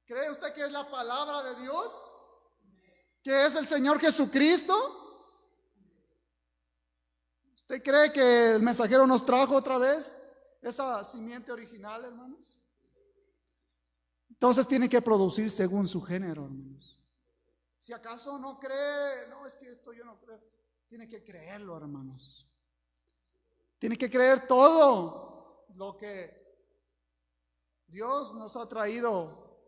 ¿Cree usted que es la palabra de Dios? ¿Que es el Señor Jesucristo? ¿Usted cree que el mensajero nos trajo otra vez esa simiente original, hermanos? Entonces tiene que producir según su género, hermanos. Si acaso no cree, no, es que esto yo no creo, tiene que creerlo, hermanos. Tiene que creer todo lo que Dios nos ha traído.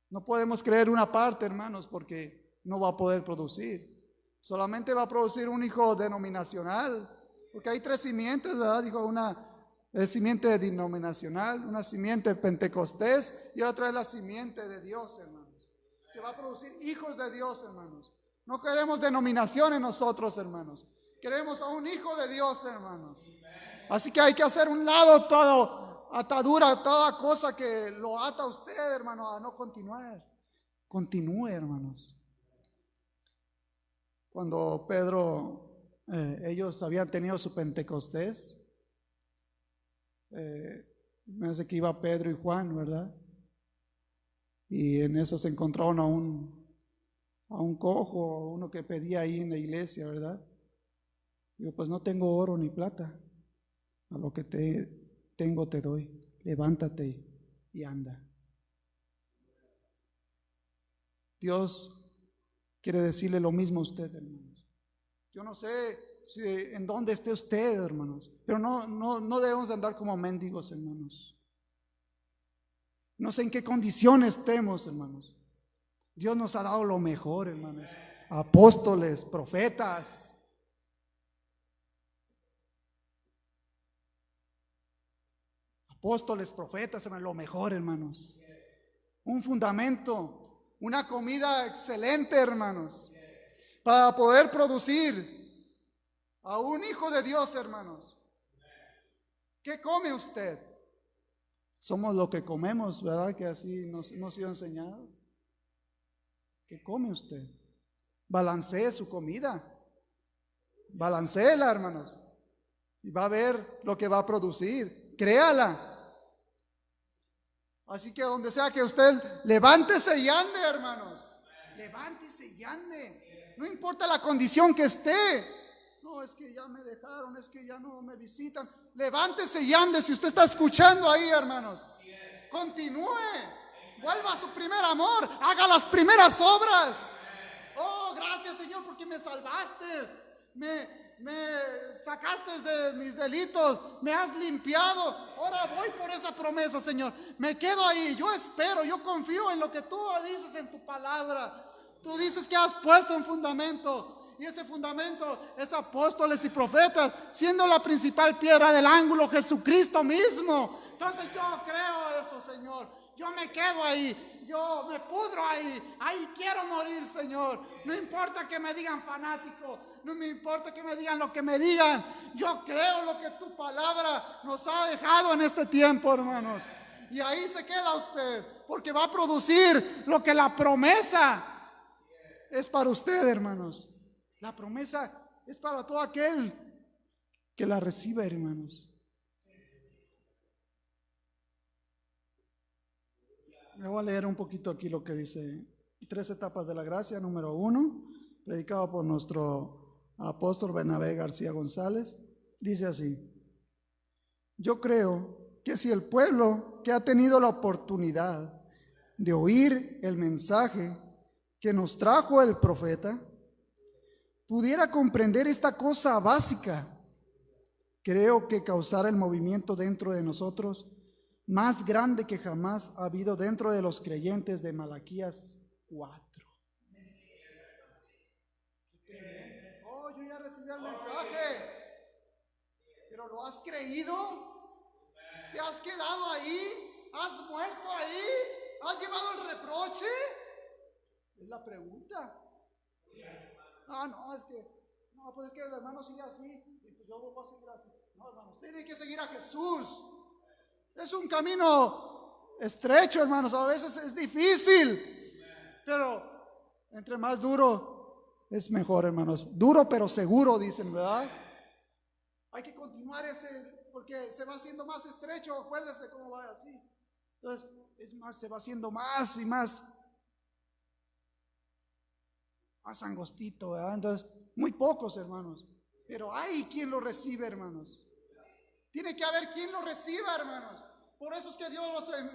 No podemos creer una parte, hermanos, porque no va a poder producir. Solamente va a producir un hijo denominacional, porque hay 3 simientes, ¿verdad? Dijo, una es simiente denominacional, una simiente pentecostés y otra es la simiente de Dios, hermanos, que va a producir hijos de Dios, hermanos. No queremos denominaciones nosotros, hermanos. Queremos a un hijo de Dios, hermanos. Así que hay que hacer un lado todo atadura, toda cosa que lo ata a usted, hermano, a no continuar. Continúe, hermanos. Cuando Pedro, ellos habían tenido su Pentecostés, me hace que iba Pedro y Juan, ¿verdad? Y en eso se encontraron a un cojo, uno que pedía ahí en la iglesia, ¿verdad? Digo, pues no tengo oro ni plata, a lo que tengo te doy, levántate y anda. Dios quiere decirle lo mismo a usted, hermanos. Yo no sé en dónde esté usted, hermanos, pero no debemos andar como mendigos, hermanos. No sé en qué condiciones estemos, hermanos. Dios nos ha dado lo mejor, hermanos. Apóstoles, profetas. Apóstoles, profetas, hermanos, lo mejor, hermanos. Un fundamento una comida excelente, hermanos, para poder producir a un hijo de Dios, hermanos. ¿Qué come usted? Somos lo que comemos, ¿verdad? Que así nos hemos sido enseñados. ¿Qué come usted? Balancee su comida. Balanceela, hermanos. Y va a ver lo que va a producir. Créala. Así que donde sea que usted, levántese y ande, hermanos. Levántese y ande. No importa la condición que esté. No, es que ya me dejaron, es que ya no me visitan. Levántese y ande. Si usted está escuchando ahí, hermanos, continúe. Vuelva a su primer amor. Haga las primeras obras. Oh, gracias, Señor, porque me salvaste. Me sacaste de mis delitos, me has limpiado. Ahora voy por esa promesa, Señor. Me quedo ahí, yo espero, yo confío en lo que tú dices en tu palabra. Tú dices que has puesto un fundamento, y ese fundamento es apóstoles y profetas, siendo la principal piedra del ángulo Jesucristo mismo. Entonces yo creo eso, Señor. Yo me quedo ahí, yo me pudro ahí, ahí quiero morir, Señor. No importa que me digan fanático, no me importa que me digan lo que me digan. Yo creo lo que tu palabra nos ha dejado en este tiempo, hermanos. Y ahí se queda usted, porque va a producir lo que la promesa es para usted, hermanos. La promesa es para todo aquel que la reciba, hermanos. Me voy a leer un poquito aquí lo que dice 3 etapas de la gracia. Número 1, predicado por nuestro apóstol Bernabé García González. Dice así: yo creo que si el pueblo que ha tenido la oportunidad de oír el mensaje que nos trajo el profeta pudiera comprender esta cosa básica, creo que causará el movimiento dentro de nosotros más grande que jamás ha habido dentro de los creyentes de Malaquías 4. Oh, yo ya recibí el mensaje, pero ¿lo has creído? ¿Te has quedado ahí? ¿Has muerto ahí? ¿Has llevado el reproche? Es la pregunta. No, pues es que el hermano sigue así, y pues yo voy a seguir así. No, hermanos, tienen que seguir a Jesús. Es un camino estrecho, hermanos, a veces es difícil, pero entre más duro es mejor, hermanos. Duro pero seguro, dicen, ¿verdad? Hay que continuar porque se va haciendo más estrecho. Acuérdese cómo va así. Entonces, se va haciendo más y más angostito, ¿verdad? Entonces, muy pocos, hermanos, pero hay quien lo recibe, hermanos. Tiene que haber quien lo reciba, hermanos. Por eso es que Dios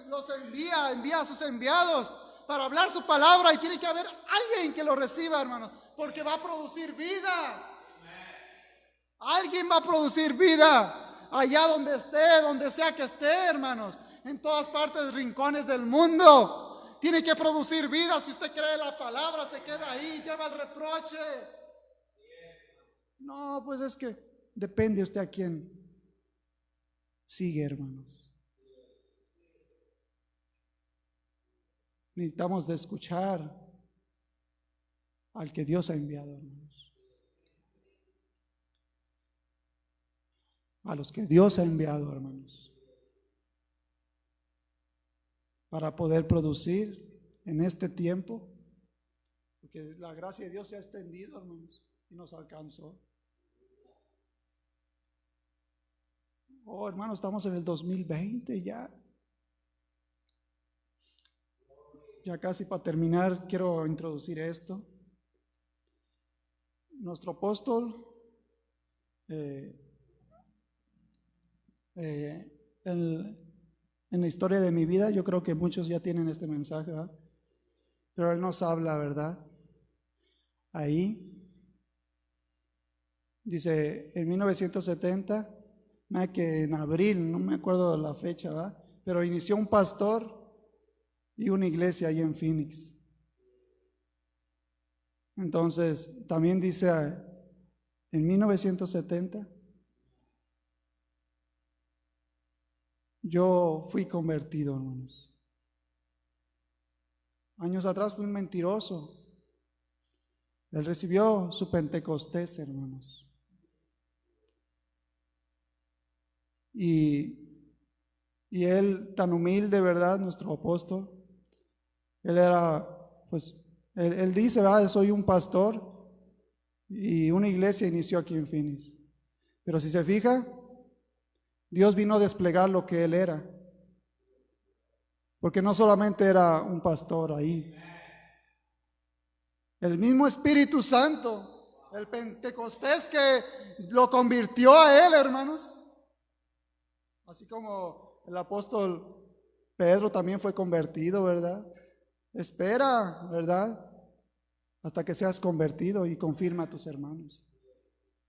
los envía a sus enviados para hablar su palabra, y tiene que haber alguien que lo reciba, hermanos, porque va a producir vida. Alguien va a producir vida allá donde esté, donde sea que esté, hermanos, en todas partes, rincones del mundo. Tiene que producir vida. Si usted cree la palabra, se queda ahí, lleva el reproche. No, pues es que depende usted a quién sigue, hermanos. Necesitamos de escuchar al que Dios ha enviado, hermanos. A los que Dios ha enviado, hermanos, para poder producir en este tiempo, porque la gracia de Dios se ha extendido, hermanos, y nos alcanzó. Oh, hermanos, estamos en el 2020 ya. Ya casi para terminar, quiero introducir esto. Nuestro apóstol, en la historia de mi vida, yo creo que muchos ya tienen este mensaje, ¿verdad? Pero él nos habla, ¿verdad? Ahí dice, en 1970, que en abril, no me acuerdo de la fecha, ¿verdad? Pero inició un pastor y una iglesia ahí en Phoenix. Entonces, también dice, en 1970, yo fui convertido, hermanos. Años atrás fue un mentiroso. Él recibió su Pentecostés, hermanos. Y él, tan humilde, ¿verdad? Nuestro apóstol. Él era, pues, él dice, ¿verdad? Soy un pastor y una iglesia inició aquí en Phoenix. Pero si se fija, Dios vino a desplegar lo que él era. Porque no solamente era un pastor ahí. El mismo Espíritu Santo, el Pentecostés que lo convirtió a él, hermanos. Así como el apóstol Pedro también fue convertido, ¿verdad? Espera, ¿verdad? Hasta que seas convertido y confirma a tus hermanos.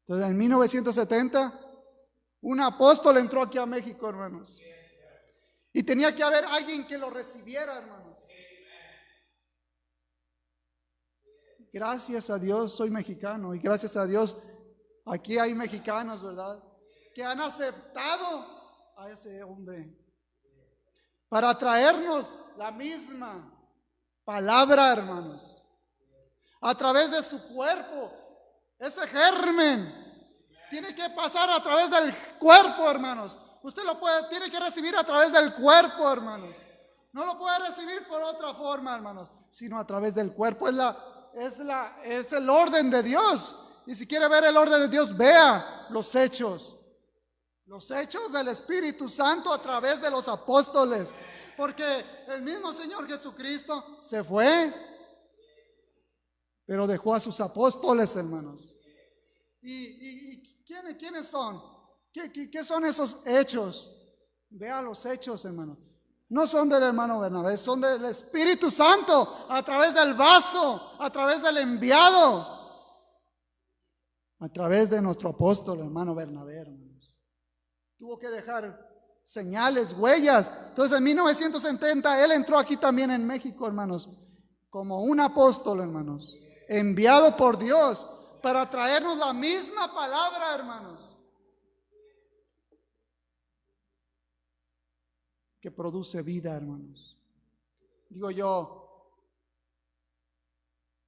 Entonces, en 1970, un apóstol entró aquí a México, hermanos. Y tenía que haber alguien que lo recibiera, hermanos. Gracias a Dios soy mexicano y gracias a Dios aquí hay mexicanos, ¿verdad? Que han aceptado a ese hombre para traernos la misma palabra, hermanos, a través de su cuerpo. Ese germen tiene que pasar a través del cuerpo, hermanos. Usted lo tiene que recibir a través del cuerpo, hermanos. No lo puede recibir por otra forma, hermanos, sino a través del cuerpo. Es el orden de Dios. Y si quiere ver el orden de Dios, vea los hechos del Espíritu Santo a través de los apóstoles. Porque el mismo Señor Jesucristo se fue, pero dejó a sus apóstoles, hermanos. ¿Y quiénes son? ¿Qué son esos hechos? Vea los hechos, hermanos. No son del hermano Bernabé, son del Espíritu Santo, a través del vaso, a través del enviado, a través de nuestro apóstol, hermano Bernabé, hermanos. Tuvo que dejar señales, huellas. Entonces en 1970 él entró aquí también en México, hermanos, como un apóstol, hermanos, enviado por Dios para traernos la misma palabra, hermanos, que produce vida, hermanos. Digo yo,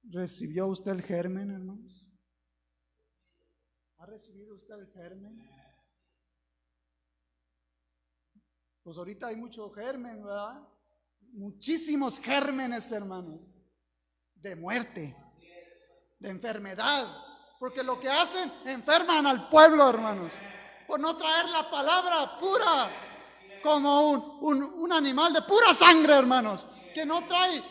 ¿recibió usted el germen, hermanos? ¿Ha recibido usted el germen? Pues ahorita hay mucho germen, ¿verdad? Muchísimos gérmenes, hermanos, de muerte, de enfermedad, porque lo que hacen, enferman al pueblo, hermanos, por no traer la palabra pura, como un animal de pura sangre, hermanos, que no trae,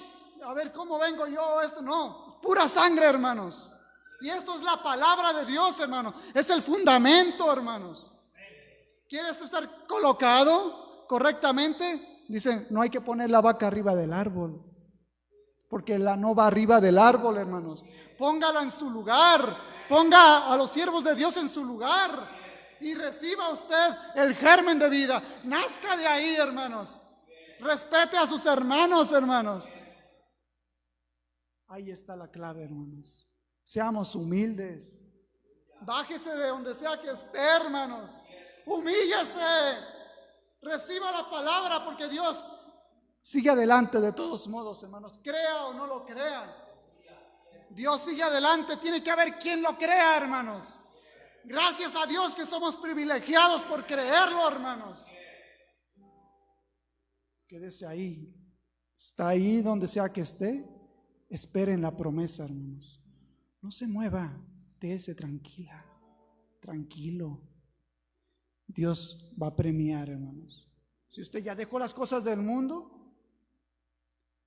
a ver cómo vengo yo, esto no, pura sangre, hermanos. Y esto es la palabra de Dios, hermanos, es el fundamento, hermanos. ¿Quiere esto estar colocado correctamente? Dice, no hay que poner la vaca arriba del árbol, porque la no va arriba del árbol, hermanos. Póngala en su lugar, ponga a los siervos de Dios en su lugar y reciba usted el germen de vida. Nazca de ahí, hermanos. Respete a sus hermanos, hermanos. Ahí está la clave, hermanos. Seamos humildes. Bájese de donde sea que esté, hermanos. Humíllese. Reciba la palabra, porque Dios sigue adelante de todos modos, hermanos. Crea o no lo crea, Dios sigue adelante. Tiene que haber quien lo crea, hermanos. Gracias a Dios que somos privilegiados por creerlo, hermanos. Quédese ahí. Está ahí donde sea que esté. Esperen la promesa, hermanos. No se mueva. Déjese tranquila. Tranquilo. Dios va a premiar, hermanos. Si usted ya dejó las cosas del mundo,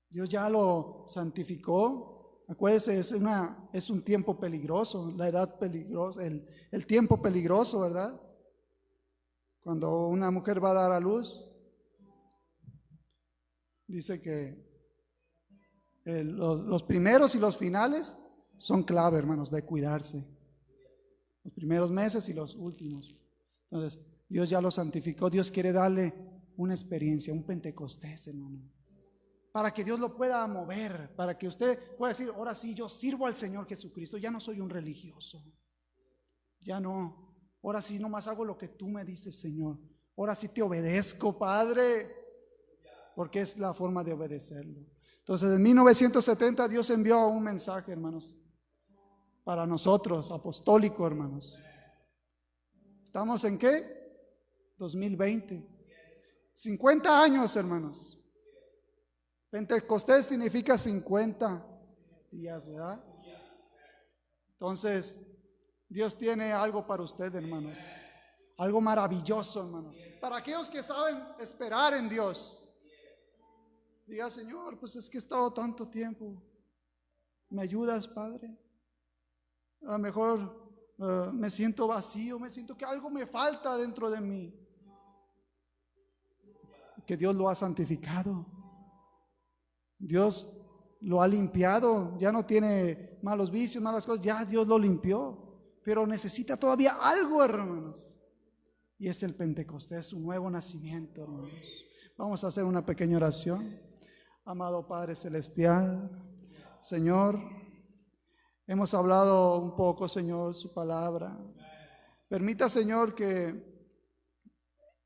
Dios ya lo santificó. Acuérdese, es un tiempo peligroso, la edad peligrosa, el tiempo peligroso, ¿verdad? Cuando una mujer va a dar a luz, dice que los primeros y los finales son clave, hermanos, de cuidarse. Los primeros meses y los últimos. Entonces, Dios ya lo santificó. Dios quiere darle una experiencia, un Pentecostés, hermano, para que Dios lo pueda mover, para que usted pueda decir, ahora sí, yo sirvo al Señor Jesucristo, ya no soy un religioso, ya no, ahora sí nomás hago lo que tú me dices, Señor, ahora sí te obedezco, Padre, porque es la forma de obedecerlo. Entonces, en 1970 Dios envió un mensaje, hermanos, para nosotros, apostólico, hermanos. ¿Estamos en qué? 2020. 50 años, hermanos. Pentecostés significa 50 días, ¿verdad? Entonces, Dios tiene algo para usted, hermanos. Algo maravilloso, hermanos. Para aquellos que saben esperar en Dios. Diga, Señor, pues es que he estado tanto tiempo. ¿Me ayudas, Padre? A lo mejor me siento vacío, me siento que algo me falta dentro de mí. Que Dios lo ha santificado. Dios lo ha limpiado. Ya no tiene malos vicios, malas cosas. Ya Dios lo limpió. Pero necesita todavía algo, hermanos. Y es el Pentecostés, un nuevo nacimiento, hermanos. Vamos a hacer una pequeña oración. Amado Padre Celestial, Señor, hemos hablado un poco, Señor, su palabra. Permita, Señor, que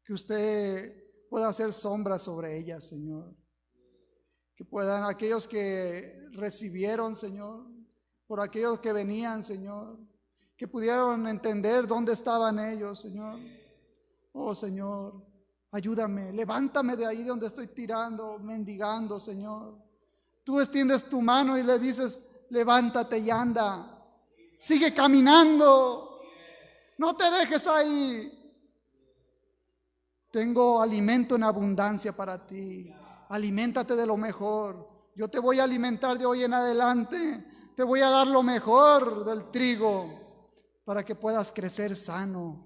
usted pueda hacer sombra sobre ella, Señor. Que puedan aquellos que recibieron, Señor, por aquellos que venían, Señor, que pudieron entender dónde estaban ellos, Señor. Oh, Señor, ayúdame, levántame de ahí donde estoy tirando, mendigando, Señor. Tú extiendes tu mano y le dices, levántate y anda. Sigue caminando. No te dejes ahí. Tengo alimento en abundancia para ti. Aliméntate de lo mejor. Yo te voy a alimentar de hoy en adelante. Te voy a dar lo mejor del trigo para que puedas crecer sano,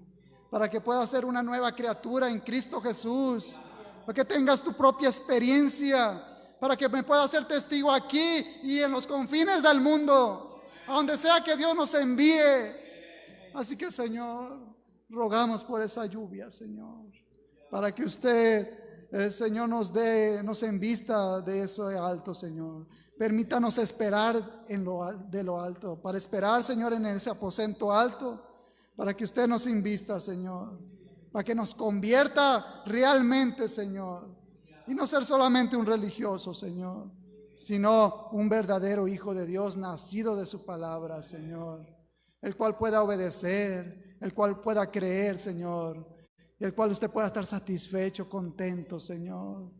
para que puedas ser una nueva criatura en Cristo Jesús, para que tengas tu propia experiencia, para que me puedas ser testigo aquí y en los confines del mundo, a donde sea que Dios nos envíe. Así que, Señor, rogamos por esa lluvia, Señor, para que usted, Señor, nos envista de eso de alto, Señor. Permítanos esperar de lo alto, para esperar, Señor, en ese aposento alto, para que usted nos invista, Señor, para que nos convierta realmente, Señor, y no ser solamente un religioso, Señor, sino un verdadero hijo de Dios, nacido de su palabra, Señor, el cual pueda obedecer, el cual pueda creer, Señor, y el cual usted pueda estar satisfecho, contento, Señor.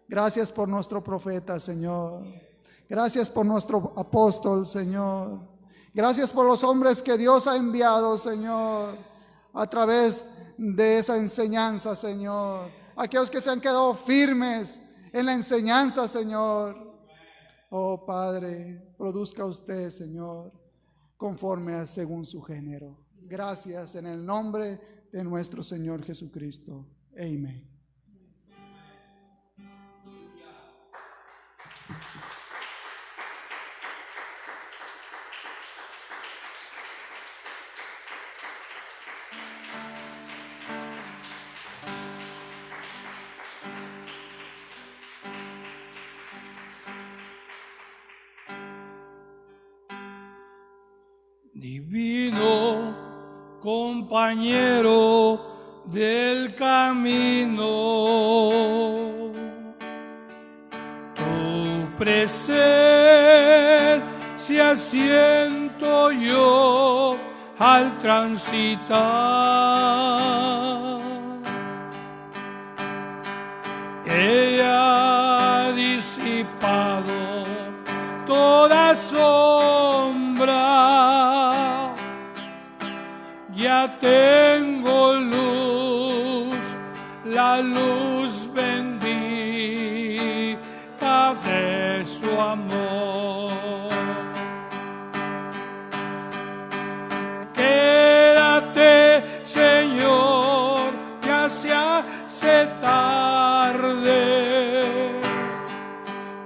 Gracias por nuestro profeta, Señor. Gracias por nuestro apóstol, Señor. Gracias por los hombres que Dios ha enviado, Señor, a través de esa enseñanza, Señor. Aquellos que se han quedado firmes en la enseñanza, Señor. Oh, Padre, produzca usted, Señor, conforme según su género. Gracias en el nombre de nuestro Señor Jesucristo. Amén. Divino compañero del camino, tu presencia siento yo al transitar. Ella ha disipado toda sombra, ya tengo luz, la luz bendita de su amor. Quédate, Señor, ya se hace tarde.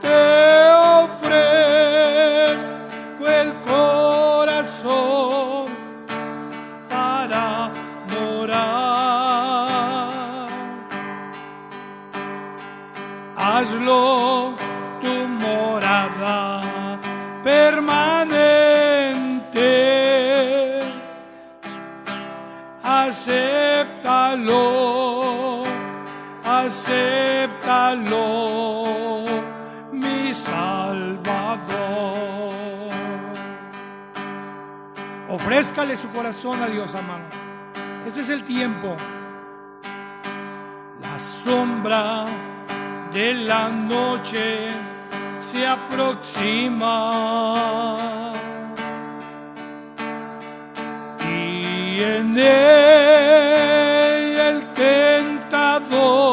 Te ofrezco el corazón para morar. Hazlo tu morada permanente. Acéptalo, acéptalo, mi Salvador. Ofrézcale su corazón a Dios, amado. Ese es el tiempo. La sombra de la noche se aproxima y en ella el tentador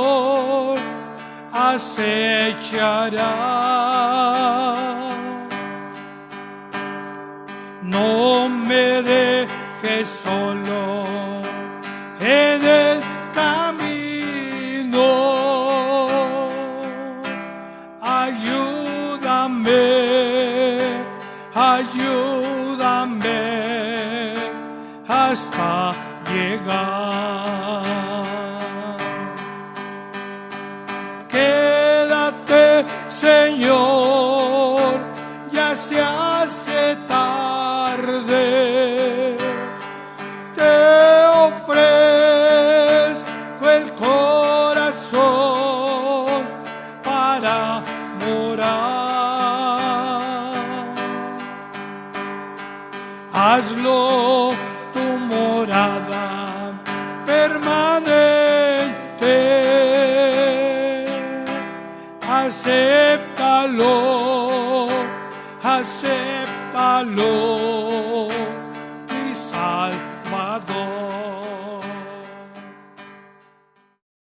acechará. No me dejes solo en el camino, ayúdame, ayúdame hasta llegar. Quédate, Señor, ya se hace tarde. Te ofrezco el corazón para morar. Hazlo tu morada permanente. Acéptalo, acéptalo.